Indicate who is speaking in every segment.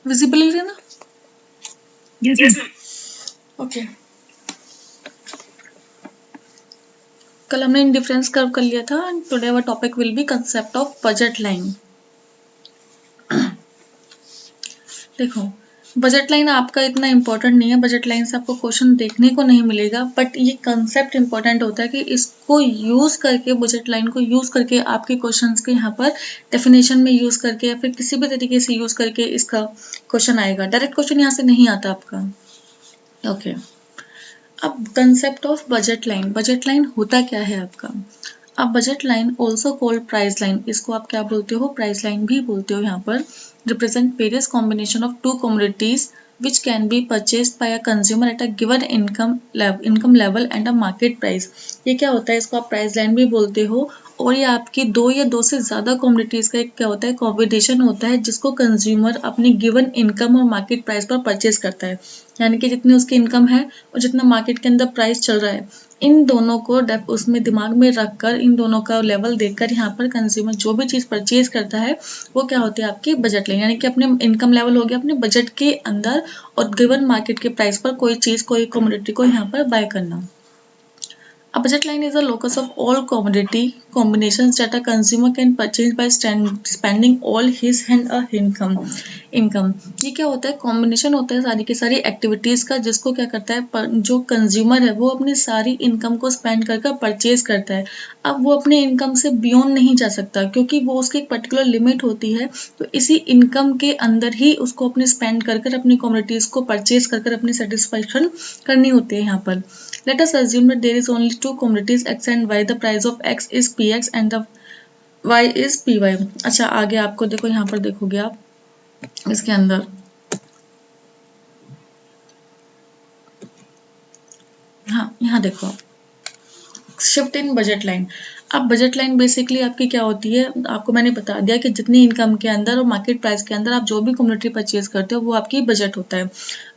Speaker 1: Visible है ना?
Speaker 2: Yes.
Speaker 1: Okay, कल हमने इंडिफरेंस कर्व कर लिया था and today our topic will be concept of budget line. देखो, बजट लाइन आपका इतना इंपॉर्टेंट नहीं है, बजट लाइन से आपको क्वेश्चन देखने को नहीं मिलेगा, बट ये कंसेप्ट इंपॉर्टेंट होता है कि इसको यूज करके, बजट लाइन को यूज करके आपके क्वेश्चंस के यहाँ पर डेफिनेशन में यूज करके या फिर किसी भी तरीके से यूज करके इसका क्वेश्चन आएगा। डायरेक्ट क्वेश्चन यहाँ से नहीं आता आपका। ओके, अब कंसेप्ट ऑफ बजट लाइन होता क्या है आपका? अब budget line also called price line, इसको आप क्या बोलते हो? प्राइस लाइन भी बोलते हो। यहाँ पर represent various combination of to commodities which can be purchased by a consumer at a given income level and a market price। ये क्या होता है? इसको आप प्राइस लाइन भी बोलते हो। और ये आपकी दो या दो से ज्यादा कमोडिटीज का एक क्या होता है? कॉम्बिनेशन होता है, जिसको कंज्यूमर अपनी गिवन इनकम और मार्केट प्राइस पर परचेज करता है। यानी कि जितनी उसकी इनकम है और जितना मार्केट के अंदर प्राइस चल रहा है, इन दोनों को उसमें दिमाग में रखकर, इन दोनों का लेवल देखकर यहाँ पर कंज्यूमर जो भी चीज़ परचेज करता है वो क्या होती है? आपकी बजट लाइन। यानी कि अपने इनकम लेवल हो गया अपने बजट के अंदर और गिवन मार्केट के प्राइस पर कोई चीज़, कोई कमोडिटी को यहाँ पर बाय करना। A budget line is a locus of all commodity combinations that a consumer can purchase by spending all his and her income। ये क्या होता है? कॉम्बिनेशन होता है सारी की सारी एक्टिविटीज का, जिसको क्या करता है? जो कंज्यूमर है वो अपनी सारी इनकम को स्पेंड कर परचेज करता है। अब वो अपने इनकम से बियॉन्ड नहीं जा सकता, क्योंकि वो उसकी एक पर्टिकुलर लिमिट होती है। तो इसी इनकम के अंदर ही उसको अपने स्पेंड कर अपनी कमोडिटीज को परचेज कर अपनी सेटिस्फेक्शन करनी होती है। यहाँ पर let us assume that there is only two commodities x and y, the price of x is px and the y is py। अच्छा, आगे आपको देखो, यहाँ पर देखोगे आप इसके अंदर, हाँ यहाँ देखो आप शिफ्ट इन बजट लाइन। अब बजट लाइन बेसिकली आपकी क्या होती है? आपको मैंने बता दिया कि जितनी इनकम के अंदर और मार्केट प्राइस के अंदर आप जो भी कमोडिटी परचेज करते हो वो आपकी बजट होता है।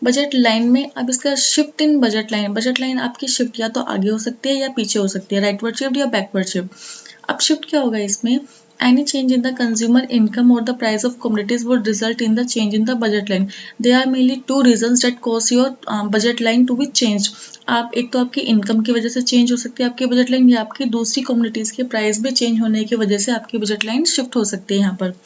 Speaker 1: बजट लाइन में अब इसका शिफ्ट इन बजट लाइन आपकी शिफ्ट या तो आगे हो सकती है या पीछे हो सकती है, राइटवर्ड शिफ्ट या बैकवर्ड शिफ्ट। अब शिफ्ट क्या होगा इसमें? Any change in the consumer income or the price of commodities would result in the change in the budget line। There are mainly two reasons that cause your budget line to be changed। आप एक तो आपकी income की वजह से change हो सकती है आपकी बजट लाइन, या आपकी दूसरी कम्युनिटीज के प्राइस भी चेंज होने की वजह से आपकी बजट लाइन शिफ्ट हो सकती है। यहाँ पर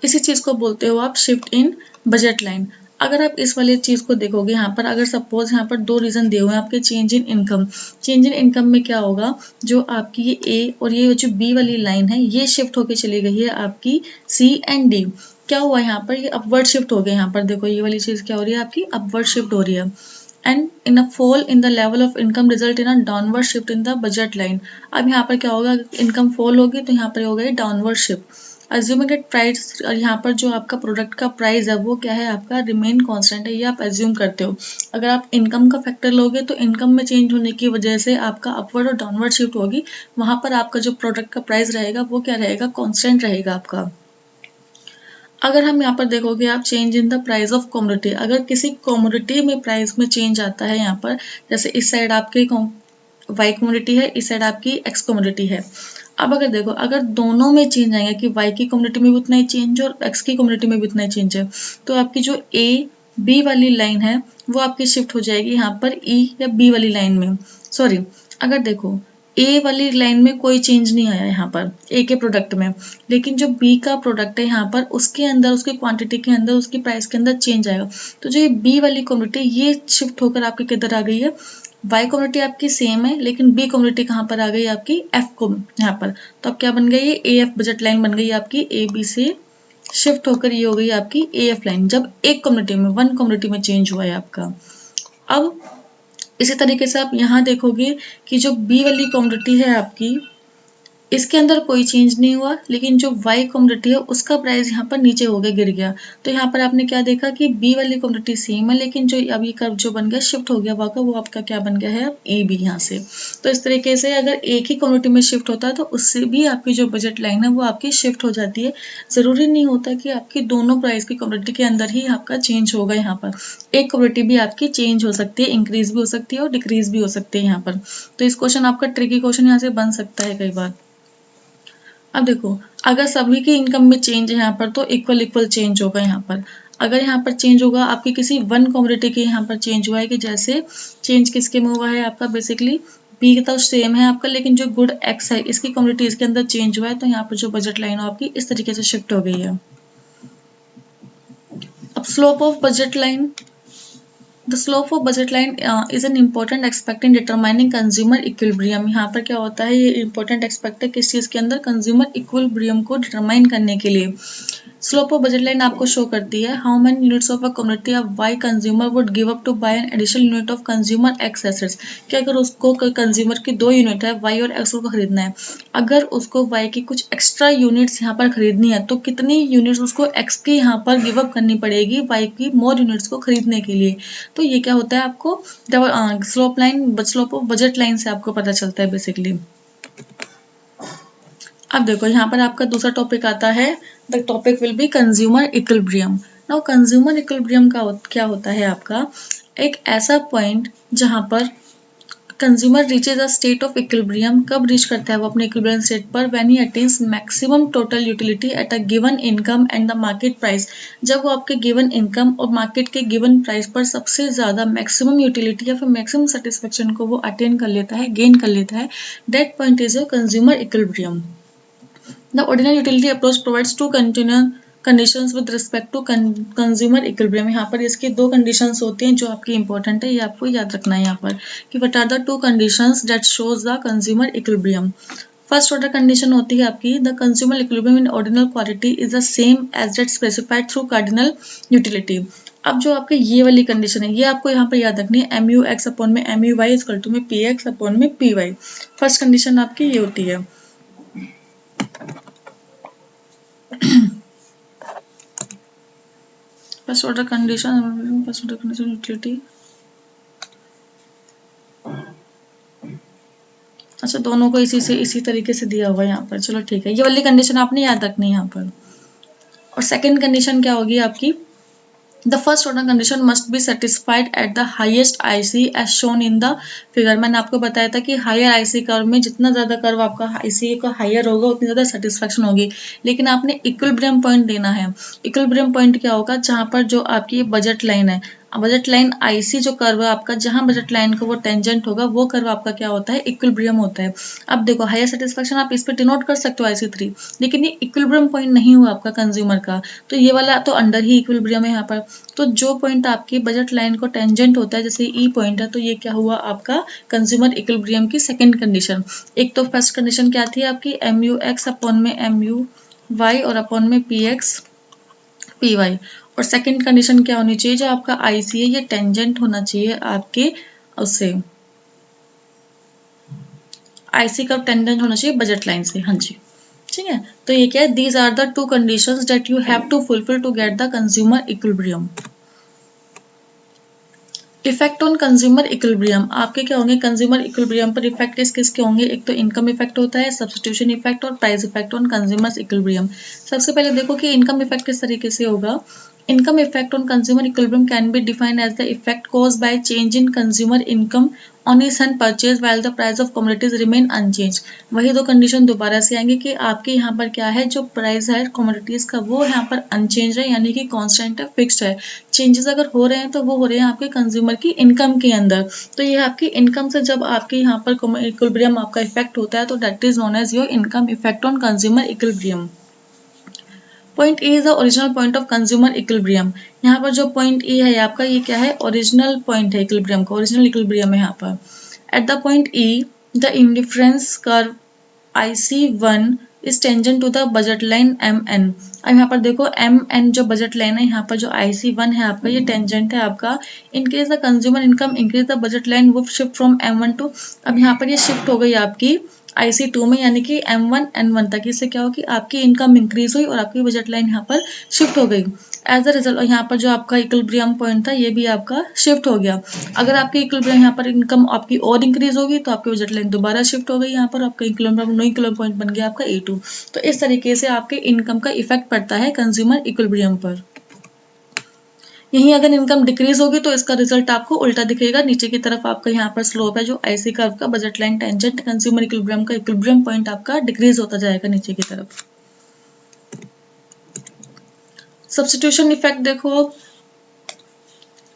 Speaker 1: इसी चीज को बोलते हो आप शिफ्ट इन बजट लाइन। अगर आप इस वाली चीज को देखोगे यहाँ पर, अगर सपोज यहाँ पर दो रीजन दिए हुए हैं आपके change in income. Change in income में क्या होगा? जो आपकी ये ए और ये जो बी वाली लाइन है ये शिफ्ट होके चली गई है आपकी सी एंड डी। क्या हुआ यहाँ पर? ये अपवर्ड शिफ्ट हो गया। यहाँ पर देखो ये वाली चीज क्या हो रही है? आपकी अपवर्ड शिफ्ट हो रही है। And in a fall in the level of income result in a downward shift in the budget line. अब यहाँ पर क्या होगा? इनकम फॉल होगी तो यहाँ पर होगा downward shift. Assuming that price, यहाँ पर जो आपका प्रोडक्ट का प्राइस है वो क्या है? आपका रिमेन कांस्टेंट है, ये आप एज्यूम करते हो। अगर आप इनकम का फैक्टर लोगे तो इनकम में चेंज होने की वजह से आपका अपवर्ड और डाउनवर्ड शिफ्ट होगी, वहां पर आपका जो प्रोडक्ट का प्राइस रहेगा वो क्या रहेगा? कांस्टेंट रहेगा आपका। अगर हम यहाँ पर देखोगे आप change in the price of commodity, अगर किसी कमोडिटी में प्राइस में चेंज आता है यहाँ पर, जैसे इस साइड आपकी वाई कमोडिटी है, इस साइड आपकी एक्स कमोडिटी है। अब अगर देखो, अगर दोनों में चेंज आएगा कि वाई की कम्युनिटी में भी उतना ही चेंज है और एक्स की कम्युनिटी में भी उतना ही चेंज है, तो आपकी जो ए बी वाली लाइन है वो आपकी शिफ्ट हो जाएगी यहाँ पर ई या बी वाली लाइन में। सॉरी, अगर देखो ए वाली लाइन में कोई चेंज नहीं आया यहाँ पर ए के प्रोडक्ट में, लेकिन जो बी का प्रोडक्ट है यहाँ पर उसके अंदर, उसकी क्वांटिटी के अंदर, उसकी प्राइस के अंदर चेंज आएगा। तो जो ये बी वाली कम्युनिटी ये शिफ्ट होकर आपके किधर आ गई है? वाई कम्युनिटी आपकी सेम है, लेकिन बी कम्युनिटी कहाँ पर आ गई? आपकी एफ को यहाँ पर। तो अब क्या बन गई? ये ए एफ बजट लाइन बन गई आपकी, ए बी से शिफ्ट होकर ये हो गई आपकी ए एफ लाइन, जब एक कम्युनिटी में, वन कम्युनिटी में चेंज हुआ है आपका। अब इसी तरीके से आप यहाँ देखोगे कि जो बी वाली कम्युनिटी है आपकी, इसके अंदर कोई चेंज नहीं हुआ, लेकिन जो वाई कम्युनिटी है उसका प्राइस यहाँ पर नीचे हो गया, गिर गया। तो यहाँ पर आपने क्या देखा कि बी वाली कम्युनिटी सेम है, लेकिन जो अभी कर्व जो बन गया शिफ्ट हो गया वाका, वो आपका क्या बन गया है? अब ए बी यहाँ से। तो इस तरीके से अगर एक ही कम्युनिटी में शिफ्ट होता है तो उससे भी आपकी जो बजट लाइन है वो आपकी शिफ्ट हो जाती है। जरूरी नहीं होता कि आपकी दोनों प्राइस की कम्युनिटी के अंदर ही आपका चेंज होगा। यहाँ पर एक कम्युनिटी भी आपकी चेंज हो सकती है, इंक्रीज भी हो सकती है और डिक्रीज भी हो सकती है यहाँ पर। तो इस क्वेश्चन आपका ट्रिकी क्वेश्चन यहाँ से बन सकता है कई बार। अब देखो, अगर सभी की इनकम में चेंज है यहाँ पर तो इक्वल इक्वल चेंज होगा यहाँ पर। अगर यहाँ पर चेंज होगा आपकी किसी वन कमोडिटी के यहाँ पर चेंज हुआ है, कि जैसे चेंज किसके में हुआ है आपका, बेसिकली बी तो सेम है आपका, लेकिन जो गुड एक्स है इसकी कमोडिटी इसके अंदर चेंज हुआ है, तो यहाँ पर जो बजट लाइन हो आपकी इस तरीके से शिफ्ट हो गई है। अब slope of budget line, the slope of budget line is an important expect in determining consumer equilibrium. यहाँ पर क्या होता है, ये इंपॉर्टेंट एक्सपेक्ट है किस चीज़ के अंदर, कंज्यूमर इक्विलिब्रियम को डिटरमाइन करने के लिए। स्लोप ऑफ बजट लाइन आपको शो करती है how many units of a community of Y consumer would give up to buy an additional unit of consumer X assets, कि अगर उसको कंज्यूमर की 2 यूनिट है वाई और एक्स को खरीदना है, अगर उसको वाई की कुछ एक्स्ट्रा यूनिट्स यहाँ पर खरीदनी है तो कितनी यूनिट्स उसको एक्स की यहाँ पर गिव अप करनी पड़ेगी वाई की मोर यूनिट्स को खरीदने के लिए। तो ये क्या होता है आपको स्लोप ऑफ बजट लाइन से आपको पता चलता है बेसिकली। अब देखो यहाँ पर आपका दूसरा टॉपिक आता है, the topic will B consumer equilibrium. Now consumer equilibrium का क्या होता है आपका, एक ऐसा पॉइंट जहाँ पर consumer reaches a state of equilibrium, कब रीच करता है वो अपने इक्विलिब्रियम स्टेट पर, when he attains maximum total utility at a given income and the market price, जब वो आपके गिवन इनकम और मार्केट के गिवन प्राइस पर सबसे ज्यादा मैक्सिमम यूटिलिटी या फिर मैक्सिमम सेटिस्फेक्शन को वो अटेन कर लेता है, गेन कर लेता है, that point is your consumer equilibrium. The ordinary utility approach provides two continuous conditions with respect to consumer equilibrium। यहाँ पर इसकी 2 conditions होती हैं जो आपकी important है, ये आपको याद रखना है यहाँ पर कि what are the 2 conditions that shows the consumer equilibrium। First order condition होती है आपकी, the consumer equilibrium in ordinal quantity is the same as that specified through cardinal utility. अब जो आपकी ये वाली कंडीशन है ये आपको यहाँ पर याद रखनी है, एम यू एक्स अपॉन में M U Y equal to में पी एक्स अपॉन में पी वाई। फर्स्ट कंडीशन आपकी ये होती है। फर्स्ट ऑर्डर कंडीशन यूटिलिटी, अच्छा दोनों को इसी तरीके से दिया हुआ है यहाँ पर, चलो ठीक है, ये वाली कंडीशन आपने याद रखनी है यहाँ पर। और सेकंड कंडीशन क्या होगी आपकी, the first order condition must be satisfied at the highest IC as shown in the figure. मैंने आपको बताया था कि हायर आईसी कर्व में जितना ज्यादा कर्व आपका आईसी का हायर होगा उतनी ज्यादा सेटिस्फेक्शन होगी, लेकिन आपने इक्विलिब्रियम पॉइंट देना है। इक्विलिब्रियम पॉइंट क्या होगा, जहां पर जो आपकी बजट लाइन है, बजट लाइन आईसी जो कर्व है आपका, जहां बजट लाइन का वो टेंजेंट होगा वो कर्व आपका क्या होता है, इक्विलिब्रियम होता है। अब देखो हायर सेटिस्फेक्शन आप इस पे डिनोट कर सकते हो IC3, लेकिन ये इक्विलिब्रियम पॉइंट नहीं हुआ आपका कंज्यूमर का, तो ये वाला तो अंडर ही इक्विलिब्रियम है यहाँ पर। तो जो पॉइंट आपकी बजट लाइन को टेंजेंट होता है, जैसे ई पॉइंट है, तो ये क्या हुआ आपका कंज्यूमर इक्विलिब्रियम की सेकंड कंडीशन। एक तो फर्स्ट कंडीशन क्या थी आपकी, एम यू एक्स अपॉन में एम यू वाई और अपॉन में पी एक्स पी वाई। और सेकंड कंडीशन क्या होनी चाहिए, जो आपका आईसी है ये टेंजेंट होना चाहिए आपके उससे, आईसी का टेंजेंट होना चाहिए बजट लाइन से। हाँ जी ठीक है, तो ये क्या है, these are the 2 conditions that you have to fulfil to get the consumer equilibrium. Effect on consumer equilibrium, आपके क्या होंगे कंज्यूमर इक्विलिब्रियम पर इफेक्ट किसके होंगे, एक तो इनकम इफेक्ट होता है, सब्स्टिट्यूशन इफेक्ट और price effect on consumer equilibrium. सबसे पहले देखो कि इनकम इफेक्ट किस तरीके से होगा। Income effect on consumer equilibrium can be defined as the effect caused by change in consumer income on his hand purchase while the price of commodities remain unchanged। वही 2 condition दोबारा से आएंगे कि आपके यहाँ पर क्या है, जो प्राइस है कमोडिटीज का वो यहाँ पर अनचेंज है, यानी कि कांस्टेंट है, फिक्स्ड है। चेंजेस अगर हो रहे हैं तो वो हो रहे हैं आपके कंज्यूमर की इनकम के अंदर। तो ये आपकी इनकम से जब आपके यहाँ पर इक्विलिब्रियम आपका इफेक्ट होता है तो that is known as your income effect on consumer equilibrium. Point A is the original point of consumer equilibrium. यहाँ पर जो पॉइंट ए है आपका, ये क्या है, ओरिजिनल पॉइंट है इक्विलिब्रियम का, ओरिजिनल इक्विलिब्रियम है यहाँ पर। At the point E the indifference curve IC1 is tangent to the budget line MN। अब यहाँ पर देखो MN जो बजट लाइन है, यहाँ पर जो IC1 है आपका ये टेंजेंट है आपका। In case the consumer income increase the budget line वो शिफ्ट फ्रॉम M1 टू, अब यहाँ पर ये शिफ्ट हो गई आपकी IC2 में, यानी कि M1 N1 तक। इससे क्या हो कि आपकी इनकम इंक्रीज हुई और आपकी बजट लाइन यहाँ पर शिफ्ट हो गई। एज अ रिजल्ट यहाँ पर जो आपका इक्विलिब्रियम पॉइंट था ये भी आपका शिफ्ट हो गया। अगर आपकी इक्विलिब्रियम यहाँ पर इनकम आपकी और इंक्रीज होगी तो आपकी बजट लाइन दोबारा शिफ्ट हो गई, यहाँ पर आपका इक्विलिब्रियम नो इक्विलिब्रियम पॉइंट बन गया आपका A2। तो इस तरीके से आपके इनकम का इफेक्ट पड़ता है कंज्यूमर इक्विलिब्रियम पर। यहीं अगर इनकम डिक्रीज होगी तो इसका रिजल्ट आपको उल्टा दिखेगा, नीचे की तरफ आपका यहाँ पर स्लोप है जो आईसी कर्व का, budget line tangent consumer equilibrium का इक्विलिब्रियम पॉइंट आपका डिक्रीज होता जाएगा नीचे की तरफ। सब्स्टिट्यूशन इफेक्ट देखो,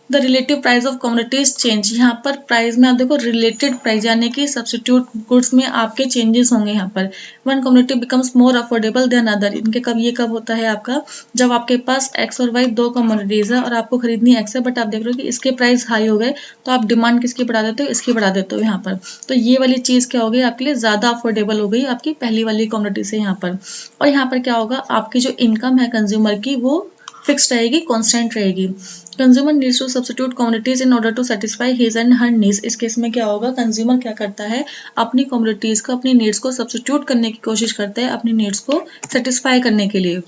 Speaker 1: the relative price of commodities change. यहाँ पर प्राइस में आप देखो रिलेटेड प्राइस यानी कि सब्स्टिट्यूट गुड्स में आपके चेंजेस होंगे। यहाँ पर one commodity becomes more affordable than other. इनके कब होता है आपका, जब आपके पास एक्स और वाई दो कमोडिटीज है और आपको खरीदनी एक्स है, बट आप देख रहे हो कि इसके प्राइस हाई हो गए, तो आप डिमांड किसकी बढ़ा देते हो, इसकी बढ़ा देते हो यहाँ पर। तो ये वाली चीज़ क्या हो गई आपके लिए, ज़्यादा अफोर्डेबल हो गई आपकी पहली वाली कमोडिटी से यहाँ पर। और यहाँ पर क्या होगा, आपकी जो इनकम है कंज्यूमर की वो फिक्स रहेगी, कांस्टेंट रहेगी। Consumer needs to substitute commodities in order to satisfy his and her needs. इस केस में क्या होगा, कंज्यूमर क्या करता है, अपनी कमोडिटीज को, अपनी नीड्स को सब्स्टिट्यूट करने की कोशिश करता है, अपनी नीड्स को सेटिस्फाई करने के लिए।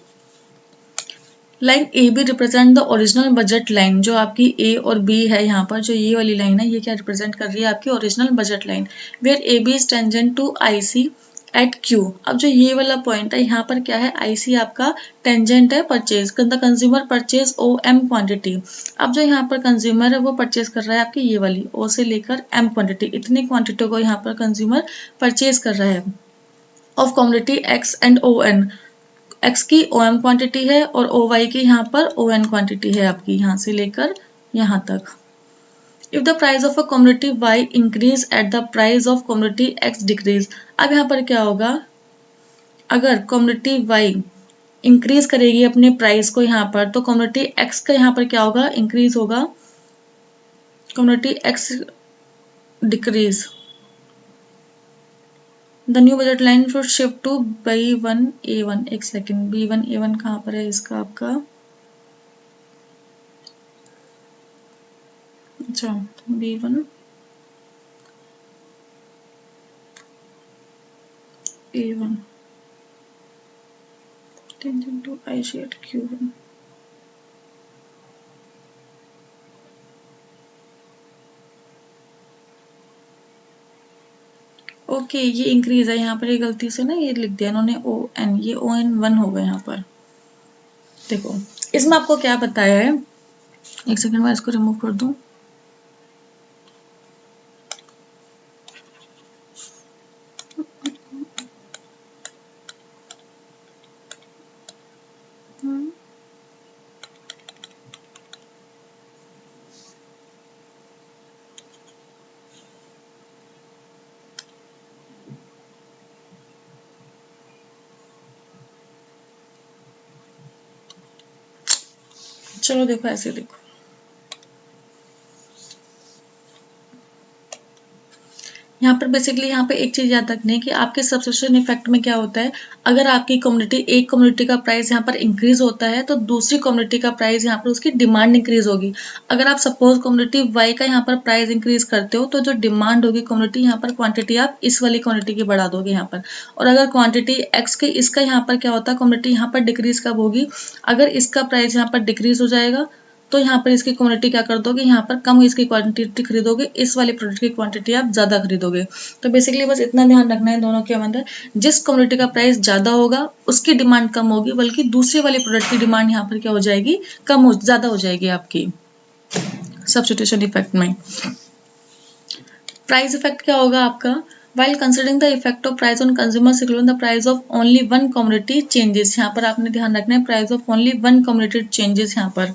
Speaker 1: Line A B represent the original budget line. जो आपकी ए और बी है यहाँ पर, जो ये वाली लाइन है, ये क्या रिप्रेजेंट कर रही है, आपकी original budget line. Where A B is tangent to I C at Q. अब जो ये वाला पॉइंट है यहाँ पर क्या है, आई सी आपका टेंजेंट है purchase, the consumer purchase O M quantity. अब जो यहाँ पर कंज्यूमर है वो परचेज कर रहा है आपकी ये वाली ओ से लेकर एम क्वांटिटी, इतनी क्वांटिटी को यहाँ पर कंज्यूमर परचेज कर रहा है of commodity X and O N. X की ओ एम क्वांटिटी है और ओ वाई की यहाँ पर ओ एन क्वांटिटी है आपकी, यहाँ से लेकर यहाँ तक। If the price of a commodity Y increase at the price of commodity X decrease. अब यहाँ पर क्या होगा, अगर कमोडिटी वाई इंक्रीज करेगी अपने प्राइस को यहाँ पर, तो कमोडिटी एक्स का यहाँ पर क्या होगा, इंक्रीज होगा, commodity X decrease. The new budget line should shift to B1A1। एक सेकेंड, B1A1 कहाँ पर है इसका आपका, अच्छा B1A1 tangent to IC at Q1। Okay ये इंक्रीज है यहाँ पर, ये गलती से ना ये लिख दिया इन्होंने ON, ये ON1 होगा यहाँ पर। देखो इसमें आपको क्या बताया है, एक सेकंड में इसको रिमूव कर दूं। चलो देखो ऐसे देखो, यहाँ पर बेसिकली यहाँ पे एक चीज याद रखनी है कि आपके सब्स्टिट्यूशन इफेक्ट में क्या होता है, अगर आपकी कम्युनिटी, एक कम्युनिटी का प्राइस यहाँ पर इंक्रीज होता है तो दूसरी कम्युनिटी का प्राइस यहाँ पर उसकी डिमांड इंक्रीज होगी। अगर आप सपोज कम्युनिटी वाई का यहाँ पर प्राइस इंक्रीज करते हो तो जो डिमांड होगी कम्युनिटी, यहाँ पर क्वांटिटी आप इस वाली क्वांटिटी की बढ़ा दोगे यहाँ पर। और अगर क्वांटिटी एक्स के, इसका यहाँ पर क्या होता है, कम्युनिटी यहाँ पर डिक्रीज कब होगी, अगर इसका प्राइस यहाँ पर डिक्रीज हो जाएगा तो यहाँ पर इसकी क्वांटिटी क्या कर दोगे, यहाँ पर कम इसकी क्वांटिटी खरीदोगे, इस वाले प्रोडक्ट की क्वांटिटी आप ज़्यादा खरीदोगे। तो बेसिकली बस इतना ध्यान रखना है दोनों के अंदर, जिस क्वांटिटी का प्राइस ज़्यादा होगा उसकी डिमांड कम होगी, बल्कि दूसरे वाले प्रोडक्ट की डिमांड यहाँ पर क्या हो जाएगी, ज़्यादा हो जाएगी आपकी सब्स्टिट्यूशन इफेक्ट में। प्राइस इफेक्ट क्या होगा आपका, While considering the effect of price on consumers, including the price of only one commodity changes, यहाँ पर आपने ध्यान रखना है price of only one commodity changes यहाँ पर।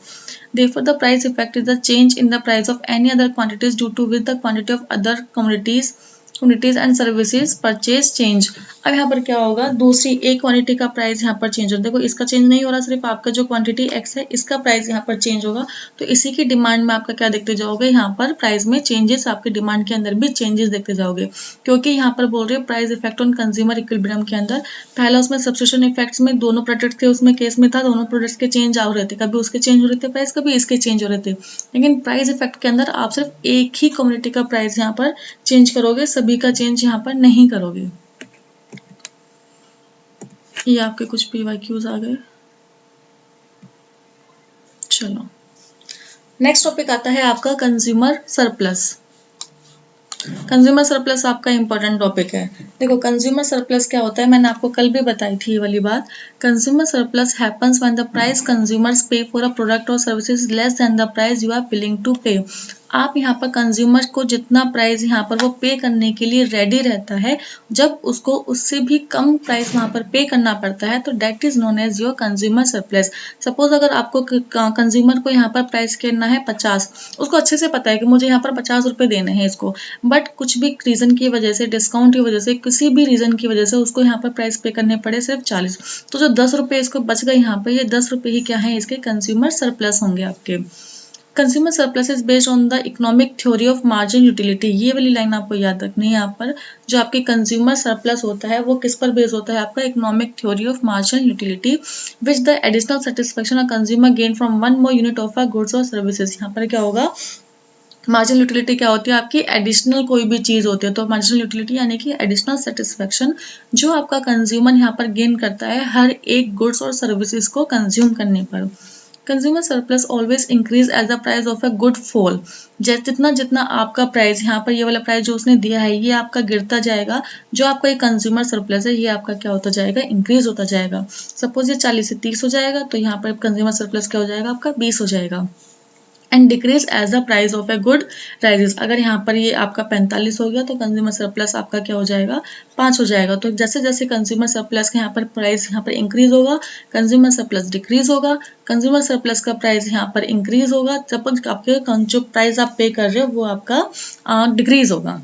Speaker 1: Therefore, the price effect is the change in the price of any other quantities due to which the quantity of other commodities and services purchase change. अब यहाँ पर क्या होगा, दूसरी एक quantity का प्राइस यहाँ पर चेंज होगा। देखो इसका चेंज नहीं हो रहा, सिर्फ आपका जो क्वांटिटी एक्स है इसका प्राइस यहाँ पर चेंज होगा, तो इसी की डिमांड में आपका क्या देखते जाओगे, यहाँ पर प्राइस में चेंजेस, आपके डिमांड के अंदर भी चेंजेस देखते जाओगे, क्योंकि यहाँ पर बोल रहे हैं price effect on consumer equilibrium के अंदर। पहला उसमें सब्स्टिट्यूशन इफेक्ट्स में दोनों प्रोडक्ट्स के उसमें केस में था, दोनों प्रोडक्ट्स के चेंज हो रहे थे, कभी उसके चेंज हो रहे थे प्राइस, कभी इसके चेंज हो रहे थे। लेकिन प्राइस इफेक्ट के अंदर आप सिर्फ एक ही कम्युनिटी का प्राइस यहाँ पर चेंज करोगे, सभी का चेंज यहाँ पर नहीं करोगे। ये आपके कुछ PYQs आ गए। चलो नेक्स्ट टॉपिक आता है आपका कंज्यूमर सरप्लस। कंज्यूमर सरप्लस आपका इंपॉर्टेंट टॉपिक है। देखो कंज्यूमर सरप्लस क्या होता है, मैंने आपको कल भी बताई थी ये वाली बात। Consumer surplus happens when the price consumers pay for a product और services less than the price you are willing to pay. आप यहाँ पर कंज्यूमर को जितना प्राइस यहाँ पर वो पे करने के लिए रेडी रहता है, जब उसको उससे भी कम प्राइस वहाँ पर पे करना पड़ता है, तो that is known as your consumer surplus. Suppose अगर आपको कंज्यूमर को यहाँ पर प्राइस करना है 50, उसको अच्छे से पता है कि मुझे यहाँ पर 50 रुपये देने हैं इसको, बट कुछ भी रीज़न की वजह से, डिस्काउंट की वजह से, किसी भी रीज़न की वजह से उसको यहाँ पर प्राइस पे करने पड़े सिर्फ 40, तो जो 10 रुपये इसको बच गए यहाँ पर, ये 10 रुपये ही क्या है, इसके कंज्यूमर सरप्लस होंगे आपके। Consumer surplus is based on the economic theory of margin utility. ये वाली लाइन आपको याद रखनी है यहाँ पर। जो आपके कंज्यूमर सरप्लस होता है वो किस पर बेस होता है, आपका economic theory of margin utility, which the additional satisfaction of consumer gain from one more unit of a goods और सर्विसेज। यहाँ पर क्या होगा, मार्जिनल यूटिलिटी क्या होती है, आपकी एडिशनल कोई भी चीज़ होती है, तो मार्जिनल यूटिलिटी यानी कि एडिशनल सेटिस्फेक्शन जो आपका कंज्यूमर यहाँ पर गेन करता है हर एक गुड्स और सर्विसेज को कंज्यूम करने पर। Consumer surplus always increase as the price of a good fall. जितना जितना आपका प्राइस यहाँ पर, ये वाला प्राइस जो उसने दिया है ये आपका गिरता जाएगा, जो आपका ये कंज्यूमर सरप्लस है ये आपका क्या होता जाएगा, इंक्रीज होता जाएगा। सपोज ये 40 से 30 हो जाएगा, तो यहाँ पर कंज्यूमर सरप्लस क्या हो जाएगा, आपका 20 हो जाएगा। And decrease as the price of a good rises. अगर यहाँ पर ये आपका 45 हो गया, तो कंज्यूमर सरप्लस आपका क्या हो जाएगा, 5 हो जाएगा। तो जैसे जैसे कंज्यूमर सरप्लस का यहाँ पर प्राइस यहाँ पर इंक्रीज होगा, कंज्यूमर सरप्लस डिक्रीज होगा। कंज्यूमर सरप्लस का प्राइस यहाँ पर इंक्रीज होगा जब आपके जो प्राइस आप पे कर रहे हो वो आपका डिक्रीज होगा।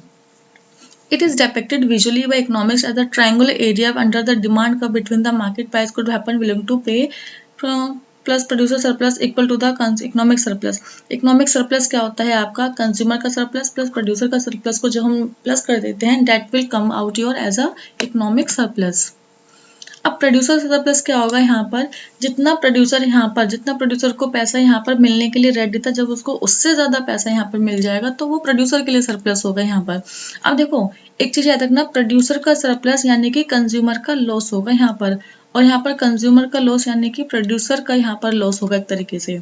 Speaker 1: It is depicted visually by economics as a triangular area under the demand curve between the market price could happen willing to pay plus producer surplus equal to the economic surplus. Economic surplus क्या होता है, आपका consumer का surplus plus producer का surplus को जब हम plus कर देते हैं, that will come out your as a economic surplus. अब प्रोड्यूसर सरप्लस क्या होगा, यहाँ पर जितना प्रोड्यूसर को पैसा यहाँ पर मिलने के लिए रेडी था, जब उसको उससे ज्यादा पैसा यहाँ पर मिल जाएगा तो वो प्रोड्यूसर के लिए सरप्लस होगा यहाँ पर। अब देखो एक चीज याद रखना, प्रोड्यूसर का सरप्लस यानी कि कंज्यूमर का लॉस होगा यहाँ पर, और यहाँ पर कंज्यूमर का लॉस यानी कि प्रोड्यूसर का यहाँ पर लॉस होगा एक तरीके से।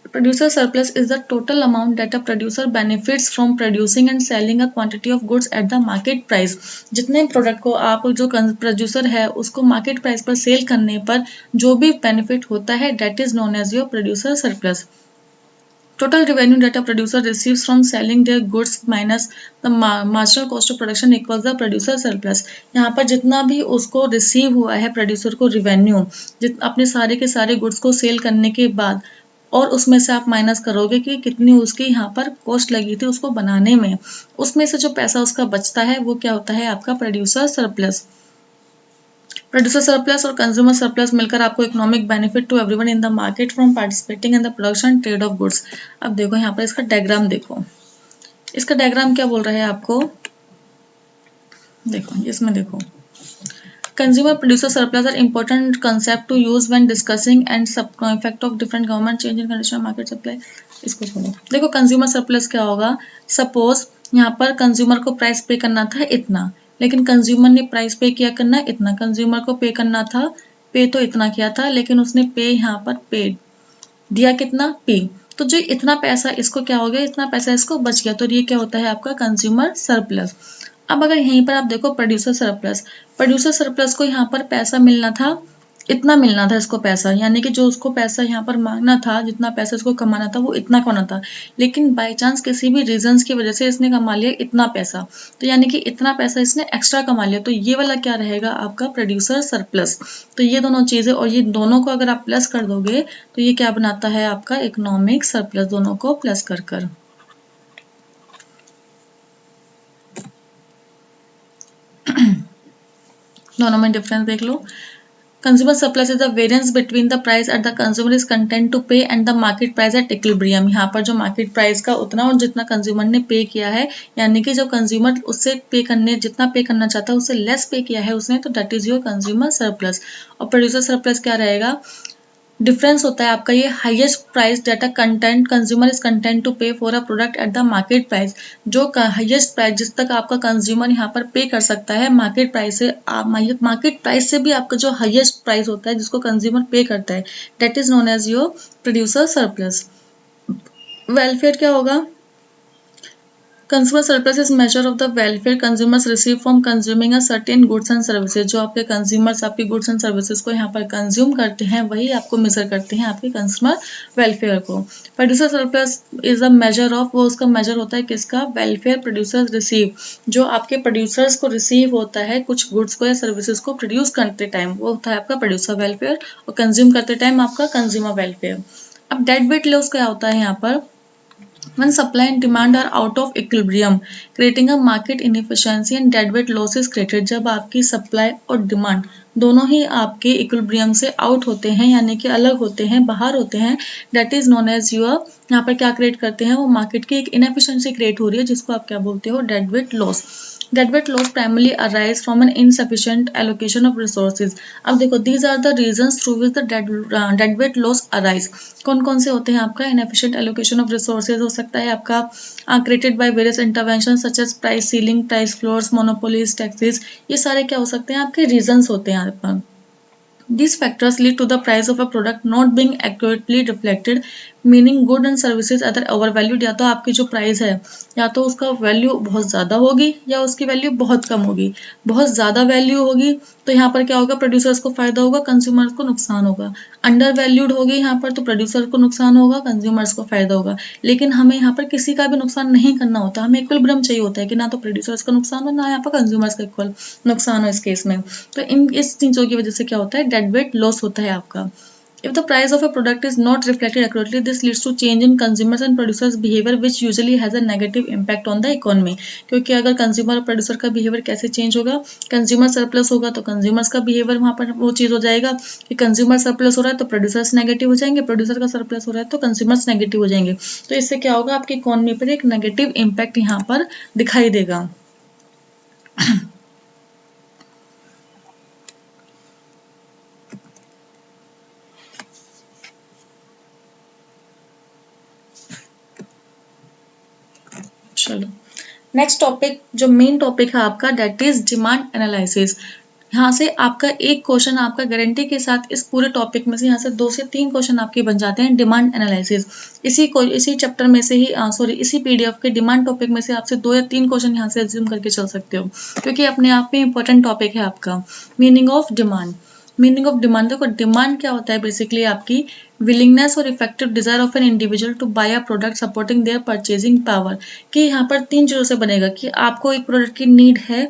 Speaker 1: Producer surplus is the total amount that a producer benefits from producing and selling a quantity of goods at the market price। जितने प्रोडक्ट को आप जो प्रोड्यूसर है उसको मार्केट प्राइस पर सेल करने पर जो भी बेनिफिट होता है, that is known as your producer surplus। Total revenue that a producer receives from selling their goods minus the marginal cost of production equals the producer surplus। यहाँ पर जितना भी उसको रिसीव हुआ है प्रोड्यूसर को रेवेन्यू, अपने सारे के सारे गुड्स को सेल करने के बाद, और उसमें से आप माइनस करोगे कि कितनी उसकी यहाँ पर कॉस्ट लगी थी उसको बनाने में, उसमें से जो पैसा उसका बचता है वो क्या होता है, आपका प्रोड्यूसर सरप्लस। प्रोड्यूसर सरप्लस और कंज्यूमर सरप्लस मिलकर आपको economic benefit to everyone in the market from participating in the production trade of goods. अब देखो यहाँ पर इसका डायग्राम देखो, इसका डायग्राम क्या बोल रहा है आपको, देखो इसमें देखो, Consumer producer surplus are important concept to use when discussing and effect of different government change in condition of market supply। इसको छोड़ो, देखो कंज्यूमर सरप्लस क्या होगा, सपोज यहाँ पर कंज्यूमर को प्राइस पे करना था इतना, लेकिन कंज्यूमर ने प्राइस पे किया करना इतना, कंज्यूमर को पे करना था, पे तो इतना किया था, लेकिन उसने पे यहाँ पर पे दिया कितना, पे, तो जो इतना पैसा इसको क्या हो गया, इतना पैसा इसको बच गया, तो ये क्या होता है आपका कंज्यूमर सरप्लस। अब अगर यहीं पर आप देखो प्रोड्यूसर सरप्लस को यहाँ पर पैसा मिलना था, इतना मिलना था इसको पैसा, यानी कि जो उसको पैसा यहाँ पर मांगना था, जितना पैसा इसको कमाना था वो इतना कमाना था, लेकिन बाय चांस किसी भी रीजंस की वजह से इसने कमा लिया इतना पैसा, तो यानी कि इतना पैसा इसने एक्स्ट्रा कमा लिया, तो ये वाला क्या रहेगा आपका प्रोड्यूसर सरप्लस। तो ये दोनों चीजें और ये दोनों को अगर आप प्लस कर दोगे तो ये क्या बनाता है आपका इकोनॉमिक सरप्लस, दोनों को प्लस कर कर। दोनों में डिफरेंस देख लो। Consumer surplus is the variance between the price at the consumer is content to pay and the market price at equilibrium. यहाँ पर जो मार्केट प्राइस का उतना और जितना कंज्यूमर ने पे किया है, यानी कि जो कंज्यूमर उससे पे करने जितना पे करना चाहता है उससे लेस पे किया है उसने, तो that is your consumer surplus. और प्रोड्यूसर सरप्लस क्या रहेगा, डिफरेंस होता है आपका ये highest price that a content consumer is content to pay for a product at the market price. जो हाईएस्ट प्राइस जिस तक आपका कंज्यूमर यहाँ पर पे कर सकता है मार्केट प्राइस से, मार्केट प्राइस से भी आपका जो हाईएस्ट प्राइस होता है जिसको कंज्यूमर पे करता है, that is known as your producer surplus. Welfare क्या होगा, consumer surplus is measure of the welfare consumers receive from consuming a certain goods and services. जो आपके कंज्यूमर्स आपकी गुड्स एंड सर्विसेज को यहाँ पर कंज्यूम करते हैं वही आपको मेजर करते हैं आपके कंज्यूमर वेलफेयर को। Producer surplus is a measure of, वो उसका मेजर होता है किसका, वेलफेयर प्रोड्यूसर्स रिसीव, जो आपके प्रोड्यूसर्स को रिसीव होता है कुछ गुड्स को या सर्विसेज को प्रोड्यूस करते टाइम, वो होता है आपका प्रोड्यूसर वेलफेयर, और कंज्यूम करते टाइम आपका कंज्यूमर वेलफेयर। अब डेड वेट लॉस क्या होता है यहाँ पर, when supply and demand are out of equilibrium creating a market inefficiency and deadweight loss is created। जब आपकी सप्लाई और डिमांड दोनों ही आपके इक्विलिब्रियम से आउट होते हैं यानी कि अलग होते हैं, बाहर होते हैं, that is known as your, यहाँ पर क्या क्रिएट करते हैं, वो मार्केट की एक इनएफिशिएंसी क्रिएट हो रही है जिसको आप क्या बोलते हो, deadweight loss. Deadweight loss primarily arise from an insufficient allocation of resources. अब देखो these are the reasons through which the deadweight loss arise. कौन कौन से होते हैं आपका, इनएफिशिएंट एलोकेशन ऑफ रिसोर्सेज हो सकता है आपका created by various intervention such as price ceiling, price floors, monopolies, taxes, ये सारे क्या हो सकते हैं आपके रीजंस होते हैं यहाँ पर। These factors lead to the price of a product not being accurately reflected, meaning good and services either overvalued, या तो आपकी जो प्राइस है या तो उसका वैल्यू बहुत ज़्यादा होगी या उसकी वैल्यू बहुत कम होगी। बहुत ज़्यादा वैल्यू होगी तो यहाँ पर क्या होगा, प्रोड्यूसर्स को फायदा होगा, कंज्यूमर्स को नुकसान होगा। अंडर वैल्यूड होगी यहाँ पर तो प्रोड्यूसर को नुकसान होगा, कंज्यूमर्स को फायदा होगा। लेकिन हमें यहाँ पर किसी का भी नुकसान नहीं करना होता, हमें इक्विलिब्रियम चाहिए होता है कि ना तो प्रोड्यूसर्स का नुकसान हो ना यहाँ पर कंज्यूमर्स का इक्वल नुकसान हो इस केस में। तो इस चीज़ों की वजह से क्या होता है, डेडवेट लॉस होता है आपका। If the price of a product is not reflected accurately, this leads to change in consumers and producers behavior, which usually has a negative impact on the economy। क्योंकि अगर कंज्यूमर और producer का behaviour कैसे change होगा, consumer surplus होगा तो consumers का behaviour वहाँ पर वो चीज़ हो जाएगा कि कंज्यूमर सरप्लस हो रहा है तो प्रोड्यूसर्स नेगेटिव हो जाएंगे, प्रोड्यूसर का सरप्लस हो रहा है तो कंज्यूमर्स नेगेटिव हो जाएंगे। तो इससे क्या होगा, आपकी इकोनॉमी पर एक नेगेटिव इम्पैक्ट यहाँ पर दिखाई देगा। चलो नेक्स्ट टॉपिक, जो मेन टॉपिक है आपका, दैट इज डिमांड एनालिसिस। यहाँ से आपका एक क्वेश्चन आपका गारंटी के साथ इस पूरे टॉपिक में से यहाँ से 2 से 3 क्वेश्चन आपके बन जाते हैं डिमांड एनालिसिस। इसी चैप्टर में से ही इसी पीडीएफ के डिमांड टॉपिक में से आपसे 2 या 3 क्वेश्चन यहाँ से एज्यूम करके चल सकते हो, क्योंकि अपने आप में इंपॉर्टेंट टॉपिक है आपका। Meaning of demand, meaning of demand, देखो डिमांड क्या होता है, बेसिकली आपकी विलिंगनेस और effective desire of an individual to buy a product supporting their purchasing power. कि यहाँ पर 3 चीज़ों से बनेगा कि आपको एक प्रोडक्ट की नीड है,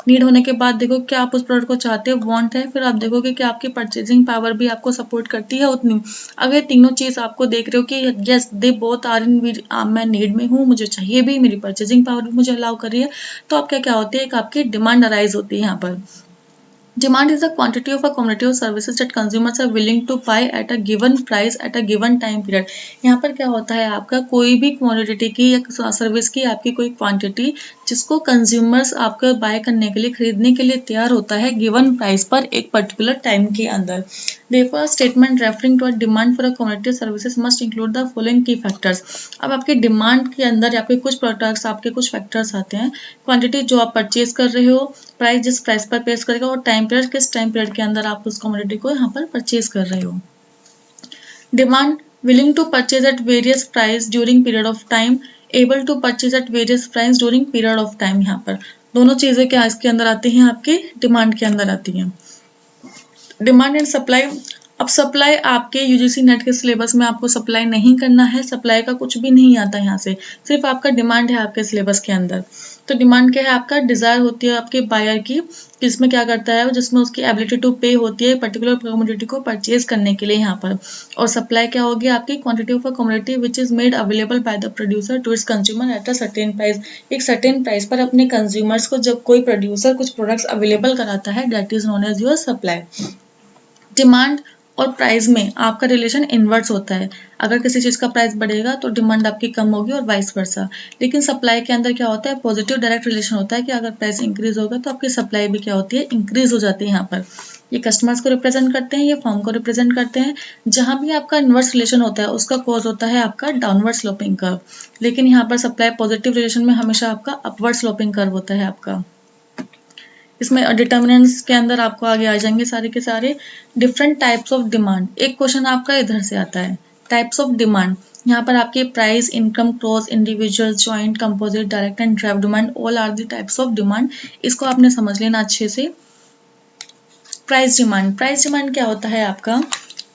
Speaker 1: नीड होने के बाद देखो क्या आप उस प्रोडक्ट को चाहते हो, वांट है, फिर आप देखोगे कि आपकी परचेजिंग पावर भी आपको सपोर्ट करती है उतनी। अगर तीनों चीज़ आपको देख रहे हो कि yes they both are in, मैं नीड में हूँ, मुझे चाहिए भी, मेरी परचेजिंग पावर भी मुझे अलाउ कर रही है, तो आप क्या होती है, एक आपकी डिमांड अराइज होती है यहाँ पर। Demand is the quantity of a commodity or services that consumers are willing to buy at a given price at a given time period। यहाँ पर क्या होता है आपका, कोई भी कमोडिटी की या सर्विस की आपकी कोई क्वांटिटी जिसको कंज्यूमर्स आपको बाय करने के लिए, खरीदने के लिए तैयार होता है गिवन प्राइस पर एक पर्टिकुलर टाइम के अंदर। Therefore, a statement referring to a demand for a commodity services must include the following key factors। अब आपकी डिमांड के अंदर आपके कुछ प्रोडक्ट्स, आपके कुछ फैक्टर्स आते हैं। क्वांटिटी जो आप परचेज कर रहे हो, प्राइस जिस प्राइस पर पेश करेगा, और टाइम पीरियड किस टाइम पीरियड के अंदर आप उस कमोडिटी को यहाँ पर परचेज कर रहे हो। Demand, willing to purchase at various price during period of time, able to purchase at various price during period of time. यहाँ पर दोनों चीजें क्या इसके अंदर आती हैं, आपके डिमांड के अंदर आती हैं। डिमांड एंड सप्लाई, अब सप्लाई आपके यूजीसी नेट के सिलेबस में आपको सप्लाई नहीं करना है, सप्लाई का कुछ भी नहीं आता यहाँ से, सिर्फ आपका डिमांड है आपके सिलेबस के अंदर। तो डिमांड क्या है आपका, डिजायर होती है आपके बायर की, जिसमें क्या करता है, जिसमें उसकी एबिलिटी टू पे होती है पर्टिकुलर कमोडिटी को परचेज करने के लिए यहाँ पर। और सप्लाई क्या होगी आपकी, quantity of a commodity which is made available by the producer to its consumer at a certain price. एक सर्टेन प्राइस पर अपने कंज्यूमर्स को जब कोई प्रोड्यूसर कुछ प्रोडक्ट्स अवेलेबल कराता है, that is known as your supply. Demand और प्राइस में आपका रिलेशन इनवर्स होता है। अगर किसी चीज़ का प्राइस बढ़ेगा तो डिमांड आपकी कम होगी और वाइस वर्सा। लेकिन सप्लाई के अंदर क्या होता है, पॉजिटिव डायरेक्ट रिलेशन होता है कि अगर प्राइस इंक्रीज होगा तो आपकी सप्लाई भी क्या होती है, इंक्रीज हो जाती है। यहाँ पर ये कस्टमर्स को रिप्रेजेंट करते हैं, ये फर्म को रिप्रेजेंट करते हैं। जहाँ भी आपका इनवर्स रिलेशन होता है उसका कॉज होता है आपका डाउनवर्ड स्लोपिंग कर्व, लेकिन यहाँ पर सप्लाई पॉजिटिव रिलेशन में हमेशा आपका अपवर्ड स्लोपिंग कर्व होता है आपका। इसमें डिटर्मिनेंट्स के अंदर आपको आगे आ जाएंगे सारे के सारे। डिफरेंट टाइप्स ऑफ डिमांड, एक क्वेश्चन आपका इधर से आता है, टाइप्स ऑफ डिमांड। यहाँ पर आपके price, income, cross, individual, joint, composite, direct and derived demand, all are the types of demand. इसको आपने समझ लेना अच्छे से। प्राइस डिमांड, प्राइस डिमांड क्या होता है आपका?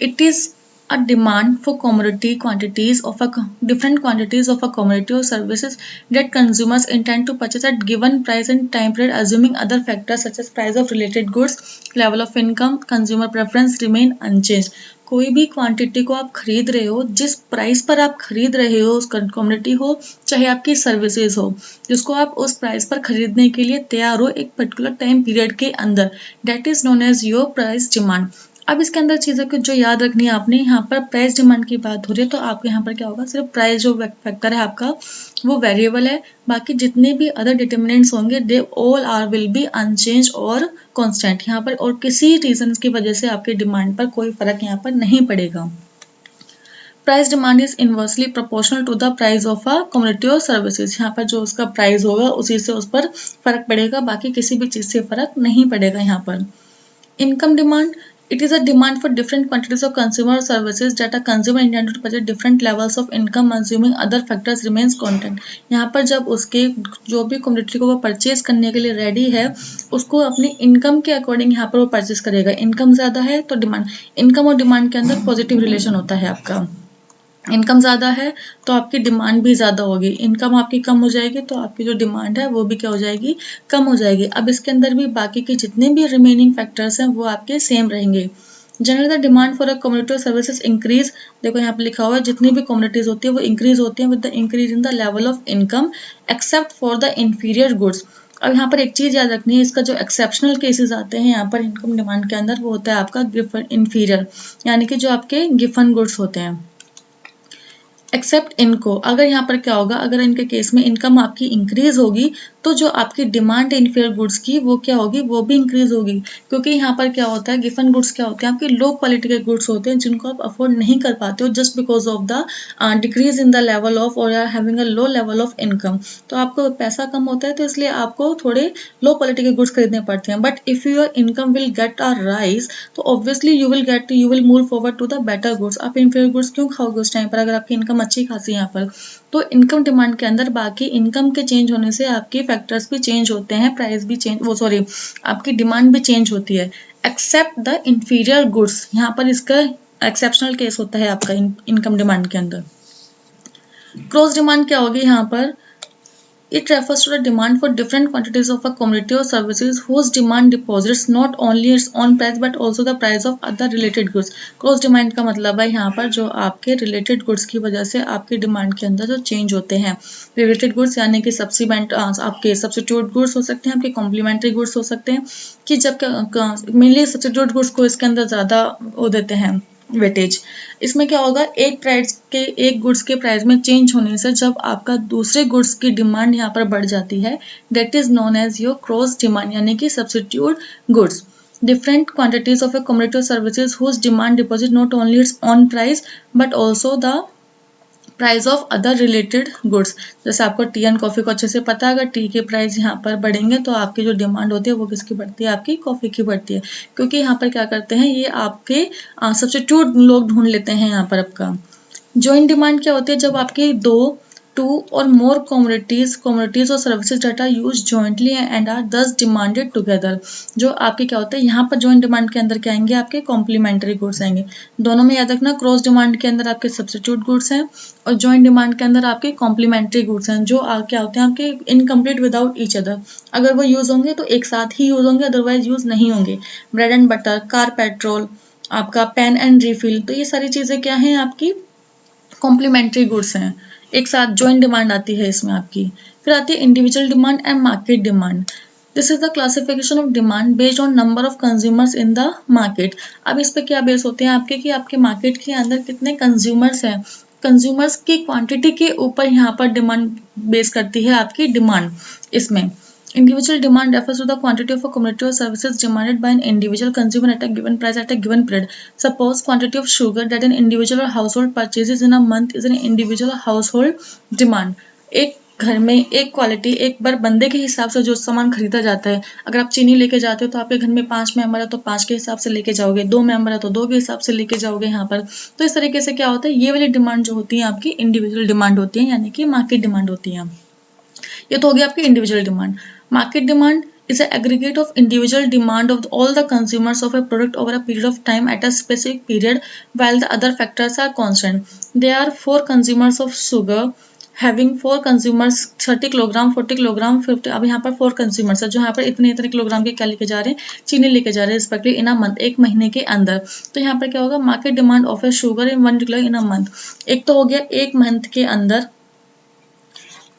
Speaker 1: It is a demand for commodity quantities of a different quantities of a commodity or services that consumers intend to purchase at given price and time period, assuming other factors such as price of related goods, level of income, consumer preference remain unchanged। कोई भी quantity को आप खरीद रहे हो, जिस price पर आप खरीद रहे हो, उस कमोडिटी हो चाहे आपकी सर्विसेज हो, जिसको आप उस प्राइस पर खरीदने के लिए तैयार हो एक पर्टिकुलर टाइम पीरियड के अंदर, that is known as your price demand. अब इसके अंदर चीज़ों को जो याद रखनी है आपने, यहाँ पर प्राइस डिमांड की बात हो रही है तो आपके यहाँ पर क्या होगा, सिर्फ प्राइस जो फैक्टर है आपका वो वेरिएबल है, बाकी जितने भी अदर डिटर्मिनेंट्स होंगे they all are will be unchanged और कांस्टेंट यहाँ पर, और किसी रीजन की वजह से आपकी डिमांड पर कोई फर्क यहाँ पर नहीं पड़ेगा। Price demand is inversely proportional to the price of a commodity और सर्विसेज। यहाँ पर जो उसका प्राइस होगा उसी से उस पर फर्क पड़ेगा, बाकी किसी भी चीज़ से फर्क नहीं पड़ेगा यहाँ पर। Income demand, it is a demand for different quantities of consumer services that a consumer intended to purchase different levels of income assuming other factors remains constant। यहाँ पर जब उसके जो भी कमोडिटी को वो परचेज करने के लिए रेडी है, उसको अपनी इनकम के अकॉर्डिंग यहाँ पर वो परचेज करेगा। इनकम ज़्यादा है तो डिमांड, इनकम और डिमांड के अंदर पॉजिटिव रिलेशन होता है आपका। इनकम ज़्यादा है तो आपकी डिमांड भी ज़्यादा होगी, इनकम आपकी कम हो जाएगी तो आपकी जो डिमांड है वो भी क्या हो जाएगी, कम हो जाएगी। अब इसके अंदर भी बाकी के जितने भी रिमेनिंग फैक्टर्स हैं वो आपके सेम रहेंगे। Generally the demand for a community services increase, देखो यहाँ पे लिखा हुआ है जितनी भी कम्युनिटीज होती है वो इंक्रीज होती हैं with the increase in the level of income except for the inferior goods. अब यहाँ पर एक चीज़ याद रखनी है, इसका जो एक्सेप्शनल केसेस आते हैं यहाँ पर इनकम डिमांड के अंदर वो होता है आपका गिफन इंफीरियर, यानी कि जो आपके गिफन गुड्स होते हैं। एक्सेप्ट इनको, अगर यहाँ पर क्या होगा, अगर इनके केस में इनकम आपकी इंक्रीज होगी तो जो आपकी डिमांड है इनफीरियर गुड्स की वो क्या होगी, वो भी इंक्रीज होगी। क्योंकि यहाँ पर क्या होता है, गिफन गुड्स क्या होते हैं, आपके लो क्वालिटी के गुड्स होते हैं जिनको आप अफोर्ड नहीं कर पाते हो just because of the decrease in the level of और having a low level of income. तो आपको पैसा कम होता है तो इसलिए आपको थोड़े लो क्वालिटी के गुड्स खरीदने पड़ते हैं। But if your income will get a rise तो obviously you will move forward to the better goods. आप इनफीरियर गुड्स क्यों खाओगे उस टाइम पर अगर आपकी इनकम अच्छी खासी यहाँ पर। तो इनकम डिमांड के अंदर बाकी इनकम के चेंज होने से आपके फैक्टर्स भी चेंज होते हैं, प्राइस भी चेंज, वो सॉरी आपकी डिमांड भी चेंज होती है एक्सेप्ट द इंफीरियर गुड्स। यहाँ पर इसका एक्सेप्शनल केस होता है आपका इनकम डिमांड के अंदर। क्रॉस डिमांड क्या होगी यहाँ पर, it refers to the demand for different quantities of a commodity or services whose demand deposits not only its own price but also the price of other related goods। Cross demand का मतलब है यहाँ पर जो आपके related goods की वजह से आपकी डिमांड के अंदर जो चेंज होते हैं। रिलेटेड गुड्स यानी कि सब्सिमेंट आपके सब्स्टिट्यूट गुड्स हो सकते हैं, आपके कॉम्प्लीमेंट्री गुड्स हो सकते हैं, कि जब मेनली सब्स्टिट्यूट गुड्स को इसके अंदर ज़्यादा वो देते हैं वेटेज। इसमें क्या होगा, एक गुड्स के प्राइस में चेंज होने से जब आपका दूसरे गुड्स की डिमांड यहाँ पर बढ़ जाती है, that is known as your cross demand, यानी कि substitute goods. Different quantities of a commodity और services whose demand depends not only its on price but also the price of other related goods. जैसे आपको T and coffee को अच्छे से पता है, अगर टी के प्राइस यहाँ पर बढ़ेंगे तो आपकी जो डिमांड होती है वो किसकी बढ़ती है, आपकी कॉफ़ी की बढ़ती है। क्योंकि यहाँ पर क्या करते हैं, ये आपके सब्स्टिट्यूट लोग ढूंढ लेते हैं यहाँ पर आपका। जॉइंट डिमांड क्या होती है, जब आपकी टू और मोर कमोडिटीज और services that are use jointly and are thus demanded together. जो आपके क्या होता है यहाँ पर जॉइंट डिमांड के अंदर क्या आएंगे, आपके कॉम्प्लीमेंट्री गुड्स आएंगे। दोनों में याद रखना, क्रॉस डिमांड के अंदर आपके सब्स्टिट्यूट गुड्स हैं और जॉइंट डिमांड के अंदर आपके कॉम्प्लीमेंट्री गुड्स हैं, जो क्या होते हैं आपके इनकम्प्लीट विदाउट ईच अदर। अगर वो यूज होंगे तो एक साथ ही यूज होंगे, अदरवाइज यूज नहीं होंगे। Bread and butter, car petrol, आपका पेन एंड रिफिल, तो ये सारी चीजें क्या हैं, आपकी कॉम्प्लीमेंट्री गुड्स हैं, एक साथ जॉइंट डिमांड आती है इसमें आपकी। फिर आती है individual demand and market demand. This is the classification of demand based on number of consumers in the market. अब इस पे क्या बेस होते हैं आपके, कि आपके मार्केट के अंदर कितने कंज्यूमर्स हैं, कंज्यूमर्स की क्वांटिटी के ऊपर यहाँ पर डिमांड बेस करती है आपकी डिमांड। इसमें individual demand refers to the quantity of a commodity or services demanded by an individual consumer at a given price at a given period. Suppose quantity of sugar that an individual or household purchases in a month is an individual household demand. एक घर में एक quality एक बार बंदे के हिसाब से जो सामान खरीदा जाता है, अगर आप चीनी लेके जाते हो तो आपके घर में 5 मेंबर है तो 5 के हिसाब से लेके जाओगे, 2 मेंबर है तो 2 के हिसाब से लेके जाओगे यहाँ पर। तो इस तरीके से क्या होता है, ये वाली डिमांड जो होती है आपकी इंडिविजुअल डिमांड होती है, यानी कि मार्केट डिमांड होती है। ये तो हो गया आपकी individual demand. Market demand is an aggregate of individual demand of all the consumers of a product over a period of time at a specific period while the other factors are constant. There are 4 consumers of sugar having 4 consumers 30 kilogram 40 kilogram 50। अब यहाँ पर 4 consumers है जो यहाँ पर इतने इतने kilogram के क्या लेके जा रहे हैं, चीनी लेके जा रहे हैं रिस्पेक्टिवली इन अ मंथ, एक महीने के अंदर। तो यहाँ पर क्या होगा, market demand of A sugar in 1 kilo in a month. एक तो हो गया एक मंथ के अंदर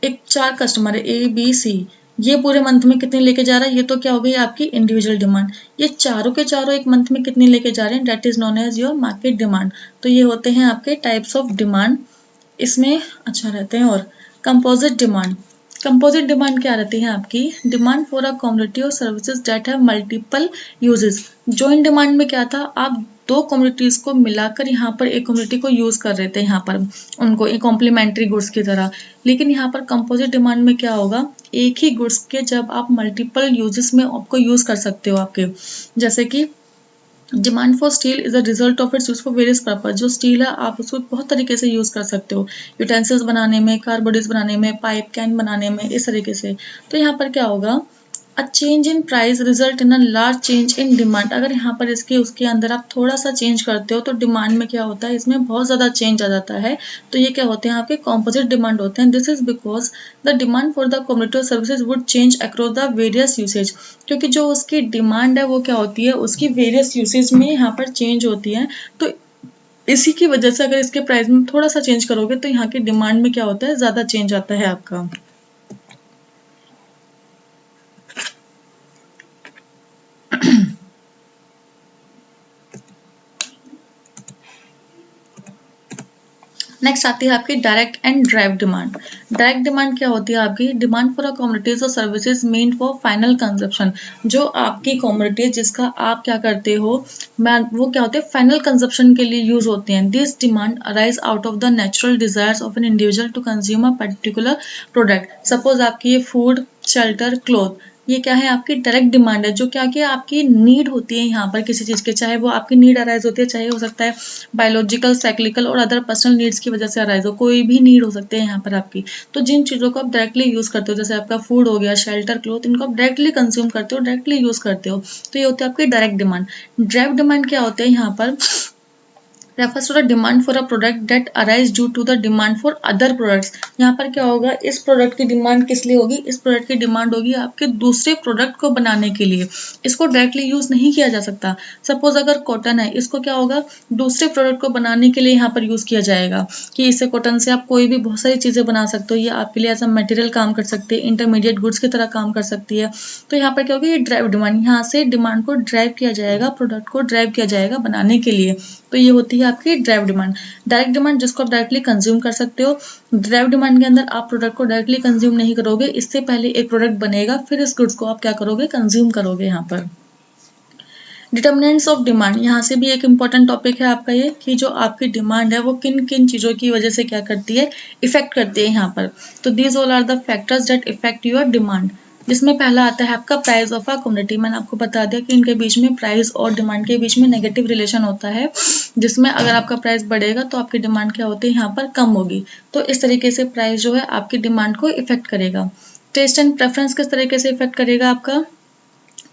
Speaker 1: एक 4 कस्टमर है ए बी सी, ये पूरे मंथ में कितने लेके जा रहा है, ये तो क्या हो गई आपकी इंडिविजुअल डिमांड। ये चारों के चारों एक मंथ में कितने लेके जा रहे हैं, that is known as your market demand. तो ये होते हैं आपके टाइप्स ऑफ डिमांड। इसमें अच्छा रहते हैं। और कंपोजिट डिमांड, कंपोजिट डिमांड क्या रहती है आपकी, डिमांड फॉर अ कम्युनिटी और services that have multiple uses. Joint demand में क्या था, आप 2 कम्युनिटीज को मिलाकर यहाँ पर एक कम्युनिटी को यूज कर रहे थे यहाँ पर उनको एक कॉम्प्लीमेंट्री गुड्स की तरह। लेकिन यहाँ पर कंपोजिट डिमांड में क्या होगा, एक ही गुड्स के जब आप मल्टीपल यूजेस में आपको यूज कर सकते हो आपके, जैसे कि demand for steel is a result of its use for various purpose. जो स्टील है आप उसको बहुत तरीके से यूज कर सकते हो, यूटेंसिल्स बनाने में, कार बॉडीज बनाने में, पाइप कैन बनाने में, इस तरीके से। तो यहाँ पर क्या होगा, a change in price result in a large change in demand. अगर यहाँ पर इसके उसके अंदर आप थोड़ा सा चेंज करते हो तो डिमांड में क्या होता है, इसमें बहुत ज़्यादा चेंज आ जाता है। तो ये क्या होते हैं आपके कॉम्पोजिट डिमांड होते हैं। This is because the demand for the community services would change across the various usage. क्योंकि जो उसकी डिमांड है वो क्या होती है, उसकी वेरियस यूसेज में यहाँ पर चेंज होती है। तो इसी की वजह से अगर इसके प्राइस में थोड़ा सा चेंज करोगे तो यहाँ की डिमांड में क्या होता है, ज़्यादा चेंज आता है आपका। नेक्स्ट आती है आपकी direct and derived demand. Direct demand क्या होती है आपकी, डिमांड फॉर अ कमोडिटीज और services main for final consumption. जो आपकी कमोडिटी जिसका आप क्या करते हो, वो क्या होते हैं फाइनल कंजप्शन के लिए यूज होते हैं। This demand arise out of the natural desires of an individual to consume a particular product. Suppose आपकी ये फूड, शेल्टर, क्लोथ, ये क्या है आपकी डायरेक्ट डिमांड है। जो क्या कि आपकी नीड होती है यहाँ पर किसी चीज़ के, चाहे वो आपकी नीड अराइज होती है, चाहे हो सकता है बायोलॉजिकल, साइक्लिकल और अदर पर्सनल नीड्स की वजह से अराइज हो, कोई भी नीड हो सकते हैं यहाँ पर आपकी। तो जिन चीज़ों को आप डायरेक्टली यूज़ करते हो, जैसे आपका फूड हो गया, शेल्टर, क्लोथ, इनको आप डायरेक्टली कंज्यूम करते हो, डायरेक्टली यूज़ करते हो, तो ये होती है आपकी डायरेक्ट डिमांड। ड्राइव डिमांड क्या होते हैं यहाँ पर, refers to the demand for a product that arise due to the demand for other products। यहाँ पर क्या होगा, इस प्रोडक्ट की डिमांड किस लिए होगी, इस प्रोडक्ट की डिमांड होगी आपके दूसरे प्रोडक्ट को बनाने के लिए। इसको डायरेक्टली यूज नहीं किया जा सकता। सपोज अगर कॉटन है, इसको क्या होगा, दूसरे प्रोडक्ट को बनाने के लिए यहाँ पर यूज किया जाएगा कि इससे कॉटन से आप कोई भी बहुत सारी चीजें बना सकते हो, ये आपके लिए एज अ मटेरियल काम कर सकती है, इंटरमीडिएट गुड्स की तरह काम कर सकती है। तो यहाँ पर क्या होगा, ये ड्राइव डिमांड, यहाँ से डिमांड को ड्राइव किया जाएगा, प्रोडक्ट को ड्राइव किया जाएगा बनाने के लिए। तो ये होती है आपकी ड्राइव डिमांड। डायरेक्ट डिमांड जिसको आप डायरेक्टली कंज्यूम कर सकते हो। ड्राइव डिमांड के अंदर आप प्रोडक्ट को डायरेक्टली कंज्यूम नहीं करोगे, इससे पहले एक प्रोडक्ट बनेगा, फिर इस गुड्स को आप क्या करोगे, कंज्यूम करोगे। यहाँ पर डिटर्मिनेंट्स ऑफ डिमांड, यहाँ से भी एक इंपॉर्टेंट टॉपिक है आपका ये, कि जो आपकी डिमांड है वो किन किन चीज़ों की वजह से क्या करती है, इफेक्ट करती है यहाँ पर। तो these all are the factors that effect your demand. जिसमें पहला आता है आपका प्राइस ऑफ अ कम्युनिटी। मैंने आपको बता दिया कि इनके बीच में, प्राइस और डिमांड के बीच में नेगेटिव रिलेशन होता है, जिसमें अगर आपका प्राइस बढ़ेगा तो आपकी डिमांड क्या होती है, यहाँ पर कम होगी। तो इस तरीके से प्राइस जो है आपकी डिमांड को इफेक्ट करेगा। टेस्ट एंड प्रेफरेंस किस तरीके से इफेक्ट करेगा आपका,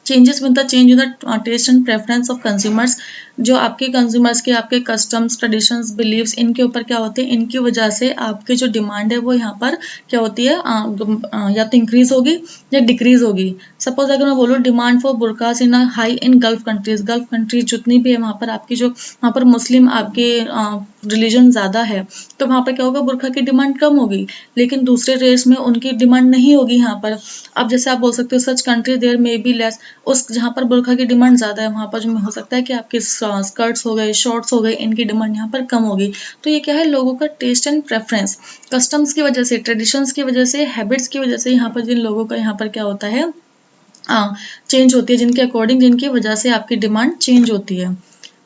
Speaker 1: changes with the change in the taste and preference of consumers. जो आपके कंज्यूमर्स के आपके कस्टम्स, ट्रेडिशंस, बिलीव्स, इनके ऊपर क्या होते हैं, इनकी वजह से आपकी जो डिमांड है वो यहाँ पर क्या होती है, या तो इंक्रीज होगी या डिक्रीज होगी। सपोज अगर मैं बोलूँ demand for burqas in high in Gulf countries, Gulf countries जितनी भी है वहाँ पर आपकी जो वहाँ पर मुस्लिम आपके रिलीजन ज़्यादा है, तो वहाँ पर क्या होगा, बुरखा की डिमांड कम होगी। लेकिन दूसरे रेस में उनकी डिमांड नहीं होगी यहाँ पर। अब जैसे आप बोल सकते हो such country there may be less, उस जहाँ पर बुरखा की डिमांड ज़्यादा है वहाँ पर जो हो सकता है कि आपके स्कर्ट्स हो गए, शॉर्ट्स हो गए, इनकी डिमांड यहाँ पर कम होगी। तो ये क्या है, लोगों का टेस्ट एंड प्रेफरेंस, कस्टम्स की वजह से, ट्रेडिशंस की वजह से, हैबिट्स की वजह से यहाँ पर जिन लोगों का यहाँ पर क्या होता है, चेंज होती है, जिनके अकॉर्डिंग, जिनकी वजह से आपकी डिमांड चेंज होती है।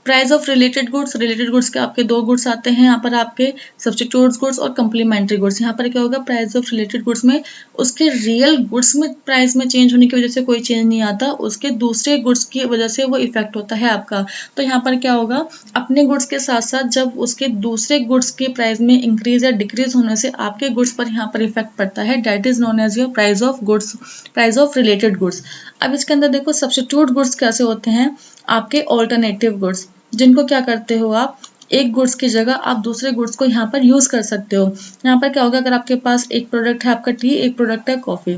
Speaker 1: प्राइस ऑफ रिलेटेड गुड्स के आपके दो गुड्स आते हैं यहाँ पर, आपके सब्स्टिट्यूट गुड्स और कम्प्लीमेंट्री गुड्स। यहाँ पर क्या होगा, प्राइस ऑफ रिलेटेड गुड्स में उसके रियल गुड्स में प्राइस में चेंज होने की वजह से कोई चेंज नहीं आता, उसके दूसरे गुड्स की वजह से वो इफेक्ट होता है आपका। तो यहाँ पर क्या होगा, अपने गुड्स के साथ साथ जब उसके दूसरे गुड्स के प्राइस में इंक्रीज या डिक्रीज होने से आपके गुड्स पर यहाँ पर इफेक्ट पड़ता है, that is known as your price of goods, price of related goods. अब इसके अंदर देखो सब्स्टिट्यूट गुड्स कैसे होते हैं, आपके ऑल्टरनेटिव गुड्स, जिनको क्या करते हो आप, एक गुड्स की जगह आप दूसरे गुड्स को यहाँ पर यूज कर सकते हो। यहाँ पर क्या होगा, अगर आपके पास एक प्रोडक्ट है आपका टी, एक प्रोडक्ट है कॉफी,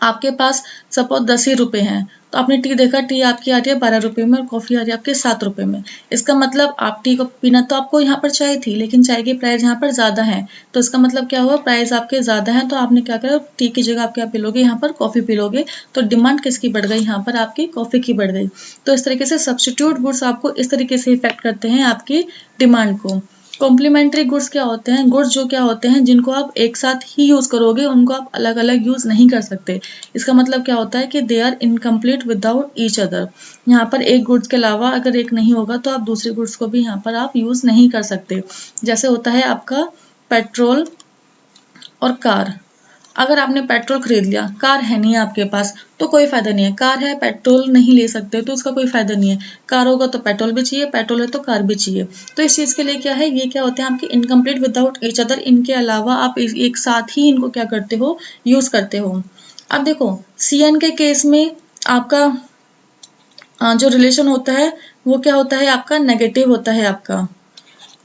Speaker 1: आपके पास सपोज 10 ही रुपए हैं, तो आपने टी देखा, टी आपकी आ रही है 12 रुपए में और कॉफी आ रही है आपके 7 रुपए में। इसका मतलब आप टी को पीना तो आपको यहाँ पर चाय थी, लेकिन चाय की प्राइस यहाँ पर ज्यादा है, तो इसका मतलब क्या हुआ, प्राइस आपके ज्यादा है, तो आपने क्या करा, टी की जगह आप क्या पी लोगे, यहाँ पर कॉफी पी लोगे, तो डिमांड किसकी बढ़ गई, यहाँ पर आपकी कॉफी की बढ़ गई। तो इस तरीके से सब्स्टिट्यूट गुड्स आपको इस तरीके से इफेक्ट करते हैं आपकी डिमांड को। कॉम्प्लीमेंट्री गुड्स क्या होते हैं, गुड्स जो क्या होते हैं जिनको आप एक साथ ही यूज करोगे, उनको आप अलग अलग यूज नहीं कर सकते। इसका मतलब क्या होता है कि they are incomplete without each other. यहाँ पर एक गुड्स के अलावा अगर एक नहीं होगा तो आप दूसरे गुड्स को भी यहाँ पर आप यूज नहीं कर सकते। जैसे होता है आपका पेट्रोल और कार। अगर आपने पेट्रोल खरीद लिया, कार है नहीं आपके पास, तो कोई फायदा नहीं है। कार है, पेट्रोल नहीं ले सकते, तो उसका कोई फायदा नहीं है। कार होगा तो पेट्रोल भी चाहिए, पेट्रोल है तो कार भी चाहिए। तो इस चीज के लिए क्या है, ये क्या होते हैं आपके इनकम्प्लीट विदाउट ईच अदर, इनके अलावा आप एक साथ ही इनको क्या करते हो, यूज करते हो। अब देखो CN के केस में आपका जो रिलेशन होता है वो क्या होता है आपका, नेगेटिव होता है आपका।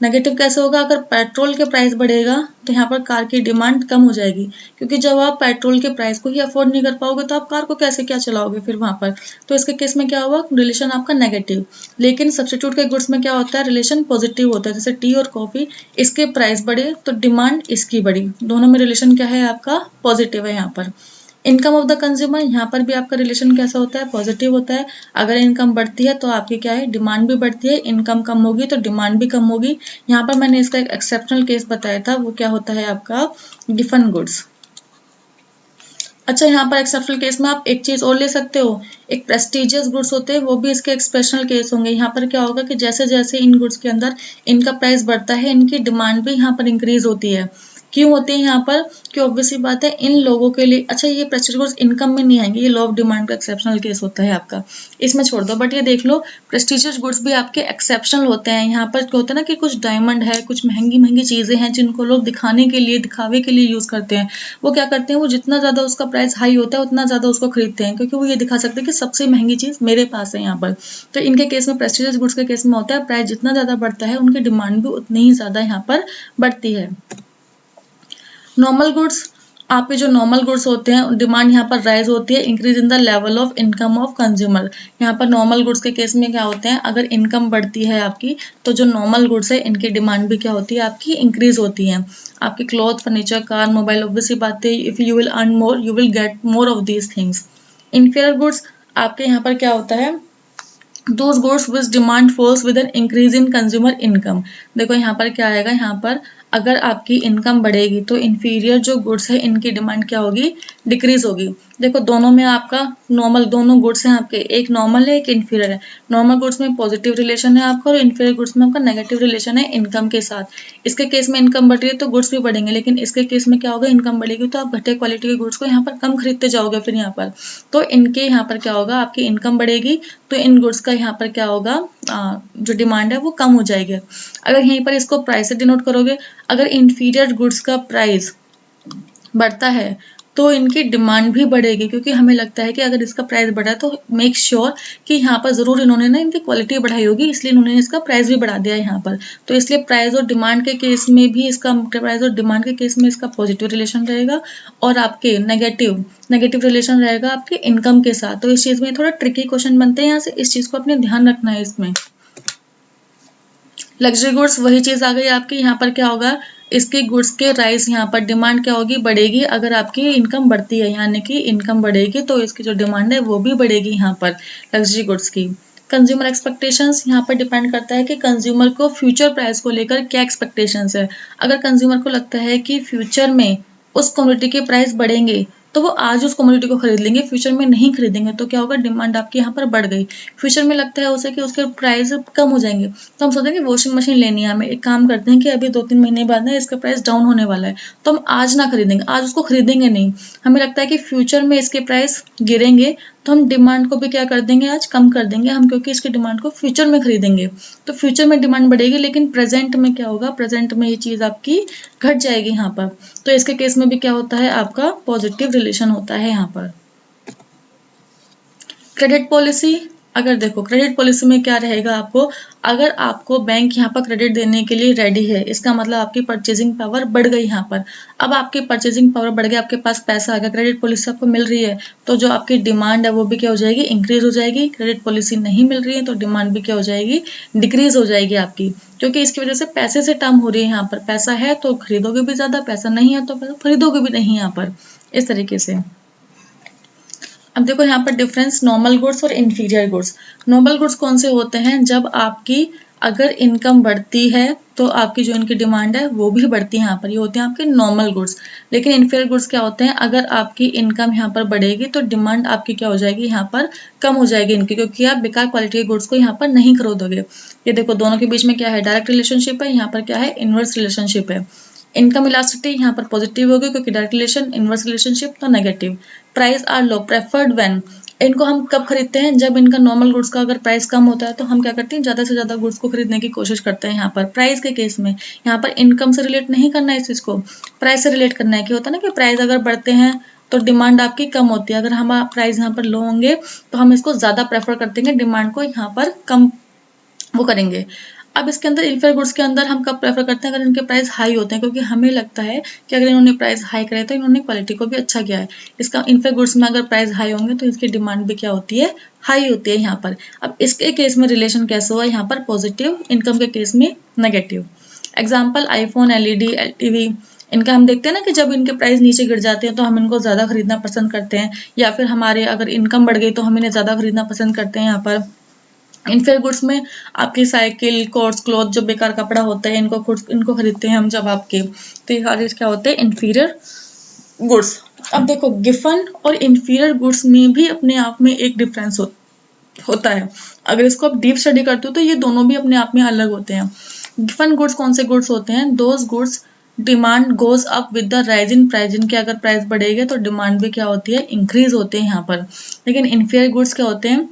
Speaker 1: नेगेटिव कैसे होगा, अगर पेट्रोल के प्राइस बढ़ेगा तो यहाँ पर कार की डिमांड कम हो जाएगी, क्योंकि जब आप पेट्रोल के प्राइस को ही अफोर्ड नहीं कर पाओगे तो आप कार को कैसे क्या चलाओगे फिर वहां पर। तो इसके केस में क्या हुआ, रिलेशन आपका नेगेटिव। लेकिन सब्स्टिट्यूट के गुड्स में क्या होता है, रिलेशन पॉजिटिव होता है। जैसे टी और कॉफी, इसके प्राइस बढ़े तो डिमांड इसकी बढ़ी, दोनों में रिलेशन क्या है आपका, पॉजिटिव है। यहाँ पर इनकम ऑफ द कंज्यूमर, यहाँ पर भी आपका रिलेशन कैसा होता है, पॉजिटिव होता है। अगर इनकम बढ़ती है तो आपकी क्या है, डिमांड भी बढ़ती है, इनकम कम होगी तो डिमांड भी कम होगी। यहाँ पर मैंने इसका एक एक्सेप्शनल केस बताया था, वो क्या होता है आपका, गिफन गुड्स। अच्छा, यहाँ पर एक्सेप्शनल केस में आप एक चीज और ले सकते हो, एक प्रेस्टिजियस गुड्स होते हैं, वो भी इसके एक्सेप्शनल केस होंगे। यहाँ पर क्या होगा कि जैसे जैसे इन गुड्स के अंदर इनका प्राइस बढ़ता है, इनकी डिमांड भी यहाँ पर इंक्रीज होती है। क्यों होती है यहाँ पर, कि ऑब्वियसली बात है इन लोगों के लिए। अच्छा, ये प्रेस्टीजियस गुड्स इनकम में नहीं आएंगे, ये लॉ ऑफ डिमांड का एक्सेप्शनल केस होता है आपका, इसमें छोड़ दो। बट ये देख लो, प्रेस्टीजियस गुड्स भी आपके एक्सेप्शनल होते हैं। यहाँ पर क्या होता है ना कि कुछ डायमंड है, कुछ महंगी महंगी चीजें हैं जिनको लोग दिखाने के लिए, दिखावे के लिए यूज करते हैं। वो क्या करते हैं, वो जितना ज्यादा उसका प्राइस हाई होता है उतना ज्यादा उसको खरीदते हैं, क्योंकि वो ये दिखा सकते हैं कि सबसे महंगी चीज मेरे पास है यहाँ पर। तो इनके केस में, प्रेस्टीजियस गुड्स के केस में होता है, प्राइस जितना ज्यादा बढ़ता है उनकी डिमांड भी उतनी ही ज्यादा यहाँ पर बढ़ती है। नॉर्मल गुड्स, आपके जो नॉर्मल गुड्स होते हैं, डिमांड यहाँ पर राइज होती है, increase in the level of income of consumer. यहाँ पर नॉर्मल गुड्स के केस में क्या होते हैं, अगर इनकम बढ़ती है आपकी, तो जो नॉर्मल गुड्स है इनकी डिमांड भी क्या होती है आपकी, इंक्रीज होती है। आपकी cloth, furniture, car, mobile, obviously बात है, if you will earn more you will get more of these things. Inferior goods, आपके यहाँ पर क्या होता है, those goods which demand falls with an increase in consumer income। देखो यहाँ पर क्या आएगा, यहाँ पर अगर आपकी इनकम बढ़ेगी तो इंफीरियर जो गुड्स है इनकी डिमांड क्या होगी, डिक्रीज होगी। देखो दोनों में आपका नॉर्मल, दोनों गुड्स हैं आपके, एक नॉर्मल है एक इंफीरियर है। नॉर्मल गुड्स में पॉजिटिव रिलेशन है आपका और इंफीरियर गुड्स में आपका नेगेटिव रिलेशन है इनकम के साथ। इसके केस में इनकम बढ़ रही है तो गुड्स भी बढ़ेंगे, लेकिन इसके केस में क्या होगा, इनकम बढ़ेगी तो आप घटिया क्वालिटी के गुड्स को यहाँ पर कम खरीदते जाओगे फिर यहाँ पर। तो इनके यहाँ पर क्या होगा, आपकी इनकम बढ़ेगी तो इन गुड्स का यहाँ पर क्या होगा, जो डिमांड है वो कम हो जाएगी। अगर यहीं पर इसको प्राइस से डिनोट करोगे, अगर इंफीरियर गुड्स का प्राइस बढ़ता है तो इनकी डिमांड भी बढ़ेगी, क्योंकि हमें लगता है कि अगर इसका प्राइस बढ़ा तो मेक श्योर कि यहाँ पर जरूर इन्होंने ना इनकी क्वालिटी बढ़ाई होगी, इसलिए इन्होंने इसका प्राइस भी बढ़ा दिया यहाँ पर। तो इसलिए प्राइस और डिमांड के केस में भी इसका, प्राइस और डिमांड के केस में इसका पॉजिटिव रिलेशन रहेगा और आपके नेगेटिव रिलेशन रहेगा आपके इनकम के साथ। तो इस चीज में थोड़ा ट्रिकी क्वेश्चन बनते हैं यहाँ से, इस चीज को अपने ध्यान रखना है इसमें। लग्जरी गुड्स, वही चीज आ गई आपकी, यहाँ पर क्या होगा, इसके गुड्स के राइज, यहाँ पर डिमांड क्या होगी, बढ़ेगी। अगर आपकी इनकम बढ़ती है, यानी कि इनकम बढ़ेगी तो इसकी जो डिमांड है वो भी बढ़ेगी यहाँ पर लग्जरी गुड्स की। कंज्यूमर एक्सपेक्टेशंस, यहाँ पर डिपेंड करता है कि कंज्यूमर को फ्यूचर प्राइस को लेकर क्या एक्सपेक्टेशंस है। अगर कंज्यूमर को लगता है कि फ्यूचर में उस कमोडिटी के प्राइस बढ़ेंगे तो वो आज उस कमोडिटी को खरीद लेंगे, फ्यूचर में नहीं खरीदेंगे, तो क्या होगा, डिमांड आपकी यहाँ पर बढ़ गई। फ्यूचर में लगता है उसे कि उसके प्राइस कम हो जाएंगे, तो हम सोचेंगे वॉशिंग मशीन लेनी है हमें, एक काम करते हैं कि अभी 2-3 महीने बाद ना इसका प्राइस डाउन होने वाला है, तो हम आज ना खरीदेंगे, आज उसको खरीदेंगे नहीं। हमें लगता है कि फ्यूचर में इसके प्राइस गिरेंगे, तो हम डिमांड को भी क्या कर देंगे, आज कम कर देंगे हम, क्योंकि इसकी डिमांड को फ्यूचर में खरीदेंगे। तो फ्यूचर में डिमांड बढ़ेगी, लेकिन प्रेजेंट में क्या होगा, प्रेजेंट में ये चीज आपकी घट जाएगी यहाँ पर। तो इसके केस में भी क्या होता है, आपका पॉजिटिव रिलेशन होता है यहाँ पर। क्रेडिट पॉलिसी, अगर देखो क्रेडिट पॉलिसी में क्या रहेगा आपको, अगर आपको बैंक यहाँ पर क्रेडिट देने के लिए रेडी है, इसका मतलब आपकी परचेजिंग पावर बढ़ गई यहाँ पर। अब आपकी परचेजिंग पावर बढ़ गई, आपके पास पैसा आ गया, क्रेडिट पॉलिसी आपको मिल रही है, तो जो आपकी डिमांड है वो भी क्या हो जाएगी, इंक्रीज हो जाएगी। क्रेडिट पॉलिसी नहीं मिल रही है तो डिमांड भी क्या हो जाएगी, डिक्रीज हो जाएगी आपकी, क्योंकि इसकी वजह से पैसे से टर्म हो रही है यहाँ पर। पैसा है तो खरीदोगे भी ज्यादा, पैसा नहीं है तो खरीदोगे भी नहीं यहाँ पर, इस तरीके से। अब देखो यहाँ पर डिफरेंस नॉर्मल गुड्स और इन्फीरियर गुड्स। नॉर्मल गुड्स कौन से होते हैं, जब आपकी अगर इनकम बढ़ती है तो आपकी जो इनकी डिमांड है वो भी बढ़ती है, यहाँ पर ये होते हैं आपके नॉर्मल गुड्स। लेकिन इन्फीरियर गुड्स क्या होते हैं, अगर आपकी इनकम यहाँ पर बढ़ेगी तो डिमांड आपकी क्या हो जाएगी, यहाँ पर कम हो जाएगी इनकी, क्योंकि आप बेकार क्वालिटी के गुड्स को यहाँ पर नहीं खरीदोगे। ये देखो दोनों के बीच में क्या है, डायरेक्ट रिलेशनशिप है, यहाँ पर क्या है, इनवर्स रिलेशनशिप है। इनकम इलास्टिसिटी यहाँ पर पॉजिटिव होगी, क्योंकि डायरेक्ट रिलेशन, इनवर्स रिलेशनशिप तो negative. Price are low preferred when, इनको हम कब खरीदते हैं, जब इनका नॉर्मल गुड्स का अगर प्राइस कम होता है तो हम क्या करते हैं, ज्यादा से ज्यादा गुड्स को खरीदने की कोशिश करते हैं। यहाँ पर प्राइस के केस में यहाँ पर इनकम से रिलेट नहीं करना है इस चीज को, प्राइस से रिलेट करना है। क्या होता है ना कि प्राइस अगर बढ़ते हैं तो डिमांड आपकी कम होती है, अगर हमारा प्राइस यहाँ पर लो होंगे तो हम इसको ज्यादा प्रेफर करते हैं, डिमांड को यहाँ पर कम वो करेंगे। अब इसके अंदर इन्फीरियर गुड्स के अंदर हम कब प्रेफर करते हैं, अगर इनके प्राइस हाई होते हैं, क्योंकि हमें लगता है कि अगर इन्होंने प्राइस हाई करे तो इन्होंने क्वालिटी को भी अच्छा किया है। इसका इन्फीरियर गुड्स में अगर प्राइस हाई होंगे तो इसकी डिमांड भी क्या होती है, हाई होती है यहाँ पर। अब इसके केस में रिलेशन कैसे हुआ, यहाँ पर पॉजिटिव, इनकम के केस में negative. Example iPhone, LED, TV, इनका हम देखते हैं ना कि जब इनके प्राइस नीचे गिर जाते हैं तो हम इनको ज्यादा खरीदना पसंद करते हैं, या फिर हमारे अगर इनकम बढ़ गई तो हम इन्हें ज्यादा खरीदना पसंद करते हैं यहाँ पर। इनफेयर गुड्स में आपकी साइकिल, कोट्स, क्लॉथ, जो बेकार कपड़ा होता है इनको खरीदते हैं हम जब आपके, तो ये सारे क्या होते हैं, इन्फीरियर गुड्स। अब देखो गिफन और इन्फीरियर गुड्स में भी अपने आप में एक डिफरेंस होता है। अगर इसको आप डीप स्टडी करते हो तो ये दोनों भी अपने आप में अलग होते हैं। गिफन गुड्स कौन से गुड्स होते हैं, those goods demand goes up with the rise in price, जिनके अगर प्राइस बढ़ेगा तो डिमांड भी क्या होती है, इंक्रीज होते हैं यहाँ पर। लेकिन इन्फीरियर गुड्स क्या होते हैं,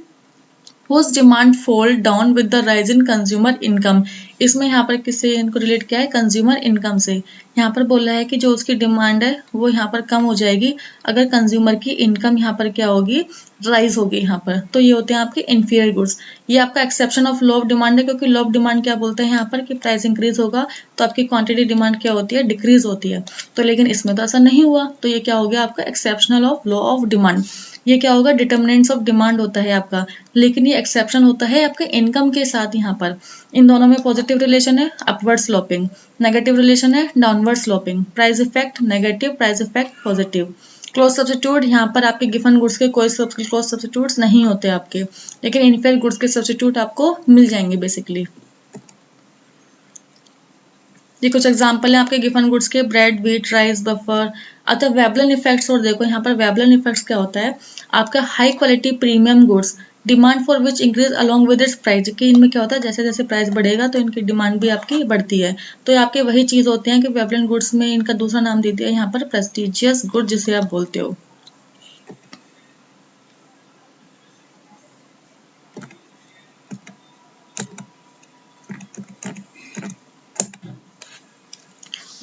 Speaker 1: whose demand fall down with the rise in consumer income। इसमें यहाँ पर किससे इनको रिलेट किया है, कंज्यूमर इनकम से। यहाँ पर बोला है कि जो उसकी डिमांड है वो यहाँ पर कम हो जाएगी अगर कंज्यूमर की इनकम यहाँ पर क्या होगी, राइज होगी यहाँ पर। तो ये होते हैं आपके इन्फीरियर गुड्स। ये आपका exception of low of demand है, क्योंकि लो ऑफ डिमांड क्या बोलते हैं यहाँ पर कि प्राइस इंक्रीज होगा तो आपकी क्वांटिटी डिमांड क्या होती है, डिक्रीज होती है। तो लेकिन इसमें तो ऐसा नहीं हुआ, तो ये क्या हो गया आपका exceptional of low of demand. ये क्या होगा, डिटर्मिनेंट्स ऑफ डिमांड होता है आपका, लेकिन ये एक्सेप्शन होता है आपके इनकम के साथ। यहाँ पर इन दोनों में पॉजिटिव रिलेशन है, अपवर्ड स्लोपिंग, नेगेटिव रिलेशन है, downward sloping. Price effect negative, price effect positive. Close substitute, यहाँ पर आपके गिवन गुड्स के कोई क्लोज सब्स्टिट्यूट्स नहीं होते आपके, लेकिन इनफेयर गुड्स के सब्स्टिट्यूट आपको मिल जाएंगे बेसिकली। ये कुछ एग्जांपल है आपके गिवन गुड्स के, ब्रेड, व्हीट, राइस, बफर। अतः वेबलन इफेक्ट्स, और देखो यहाँ पर वेबलन इफेक्ट्स क्या होता है, आपका high quality premium goods demand for which increase along with its price, कि इनमें क्या होता है जैसे जैसे प्राइस बढ़ेगा तो इनकी डिमांड भी आपकी बढ़ती है। तो ये आपके वही चीज होते हैं कि वेबलन गुड्स में इनका दूसरा नाम दे दिया यहाँ पर प्रेस्टिजियस गुड, जिसे आप बोलते हो।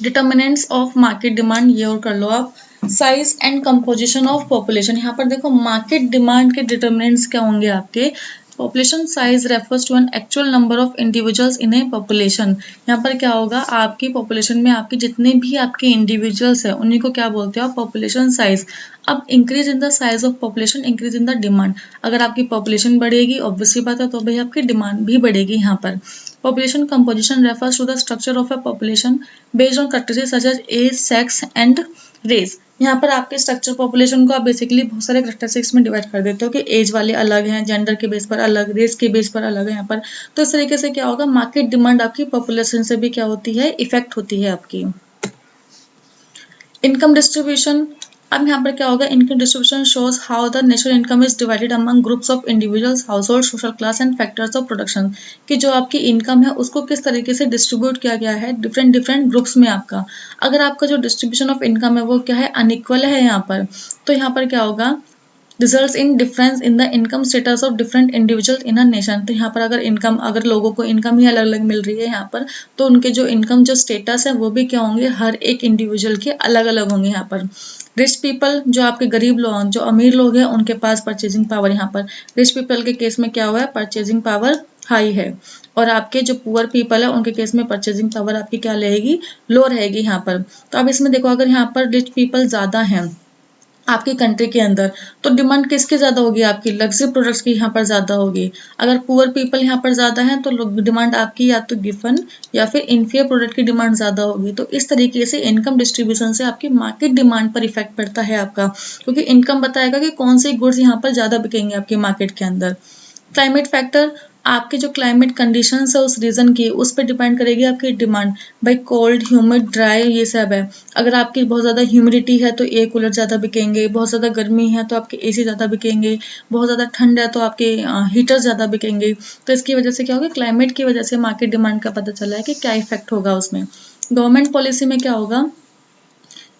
Speaker 1: डिटर्मिनेंट्स ऑफ मार्केट डिमांड, ये और कर लो आप। Size and composition of population, यहाँ पर देखो मार्केट डिमांड के डिटर्मिनेंट्स क्या होंगे आपके, population size refers to an actual number of individuals in a population. यहाँ पर क्या होगा, आपकी पॉपुलेशन में आपके जितने भी आपके इंडिविजुअल्स हैं उन्हीं को क्या बोलते हो, पॉपुलेशन साइज। अब increase in the size of population, increase in the demand. अगर आपकी पॉपुलेशन बढ़ेगी ऑब्वियसली बात है तो भाई आपकी डिमांड भी बढ़ेगी यहाँ पर। Population composition refers to the structure of a population based on characteristics such as age, sex and race. यहाँ पर आपके स्ट्रक्चर पॉपुलेशन को आप बेसिकली बहुत सारे कैरेक्टरिस्टिक्स में डिवाइड कर देते हो कि एज वाले अलग हैं, जेंडर के बेस पर अलग, रेस के बेस पर अलग है यहाँ पर। तो इस तरीके से क्या होगा, मार्केट डिमांड आपकी पॉपुलेशन से भी क्या होती है, इफेक्ट होती है आपकी। इनकम डिस्ट्रीब्यूशन, अब यहाँ पर क्या होगा, income distribution shows how the national income is divided among groups of individuals, household, social class and factors of production, कि जो आपकी इनकम है उसको किस तरीके से डिस्ट्रीब्यूट किया गया है डिफरेंट डिफरेंट ग्रुप्स में आपका। अगर आपका जो डिस्ट्रीब्यूशन ऑफ इनकम है वो क्या है, अनइक्वल है यहाँ पर, तो यहाँ पर क्या होगा, results in difference in the income status of different individual in a nation. तो यहाँ पर अगर लोगों को इनकम ही अलग अलग मिल रही है यहाँ पर, तो उनके जो इनकम जो स्टेटस है वो भी क्या होंगे, हर एक इंडिविजुअल के अलग अलग होंगे यहाँ पर। रिच पीपल, जो आपके गरीब लोग, जो अमीर लोग हैं, उनके पास परचेजिंग पावर, यहाँ पर रिच पीपल के केस में क्या हुआ है, परचेजिंग पावर हाई है, और आपके जो पुअर पीपल है उनके केस में परचेजिंग पावर आपकी क्या रहेगी, लो रहेगी यहाँ पर। तो अब इसमें देखो, अगर यहाँ पर रिच पीपल ज्यादा हैं आपकी कंट्री के अंदर, तो डिमांड किसकी ज्यादा होगी, आपकी लग्जरी प्रोडक्ट्स की यहाँ पर ज्यादा होगी। अगर पुअर पीपल यहाँ पर ज्यादा है तो डिमांड आपकी या तो गिफन या फिर इनफियर प्रोडक्ट की डिमांड ज्यादा होगी। तो इस तरीके से इनकम डिस्ट्रीब्यूशन से आपकी मार्केट डिमांड पर इफेक्ट पड़ता है आपका, क्योंकि इनकम बताएगा कि कौन से गुड्स यहाँ पर ज्यादा बिकेंगे आपकी मार्केट के अंदर। क्लाइमेट फैक्टर, आपके जो क्लाइमेट कंडीशंस है उस रीजन की, उस पर डिपेंड करेगी आपकी डिमांड। भाई कोल्ड, ह्यूमिड, ड्राई, ये सब है। अगर आपकी बहुत ज़्यादा ह्यूमिडिटी है तो एयर कूलर ज़्यादा बिकेंगे, बहुत ज़्यादा गर्मी है तो आपके एसी ज़्यादा बिकेंगे, बहुत ज़्यादा ठंड है तो आपके हीटर ज़्यादा बिकेंगे। तो इसकी वजह से क्या होगा, क्लाइमेट की वजह से मार्केट डिमांड का पता चला है कि क्या इफेक्ट होगा उसमें। गवर्नमेंट पॉलिसी में क्या होगा,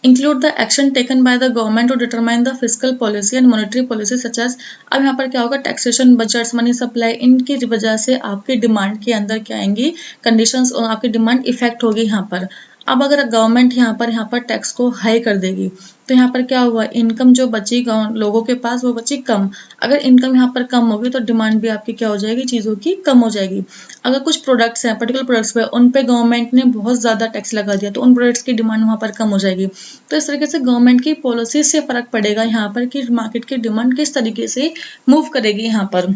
Speaker 1: include the action taken by the government to determine the fiscal policy and monetary policy such as। अब यहाँ पर क्या होगा, टैक्सेशन, बजट्स, मनी सप्लाई, इनकी वजह से आपकी डिमांड के अंदर क्या आएंगी, कंडीशंस, और आपकी डिमांड इफेक्ट होगी यहाँ पर। अब अगर गवर्नमेंट यहाँ पर टैक्स को हाई कर देगी तो यहाँ पर क्या हुआ, इनकम जो बची लोगों के पास वो बची कम। अगर इनकम यहाँ पर कम होगी तो डिमांड भी आपकी क्या हो जाएगी, चीज़ों की कम हो जाएगी। अगर कुछ प्रोडक्ट्स हैं, पर्टिकुलर प्रोडक्ट्स पे, उन पे गवर्नमेंट ने बहुत ज़्यादा टैक्स लगा दिया तो उन प्रोडक्ट्स की डिमांड वहाँ पर कम हो जाएगी। तो इस तरीके से गवर्नमेंट की पॉलिसी से फर्क पड़ेगा यहाँ पर कि मार्केट की डिमांड किस तरीके से मूव करेगी यहाँ पर।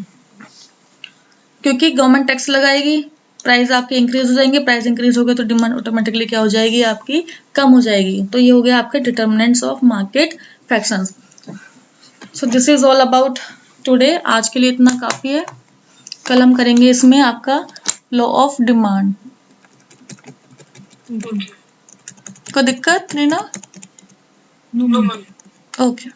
Speaker 1: क्योंकि गवर्नमेंट टैक्स लगाएगी, प्राइस आपके इंक्रीज हो जाएंगे, प्राइस इंक्रीज हो गए तो डिमांड ऑटोमेटिकली क्या हो जाएगी, आपकी कम हो जाएगी। तो ये हो गया आपके determinants of market factions. So this is all about today. आज के लिए इतना काफी है। कल हम करेंगे इसमें आपका लॉ ऑफ डिमांड।
Speaker 2: Okay.
Speaker 1: कोई दिक्कत नहीं ना?
Speaker 2: No, ma'am.
Speaker 1: ओके।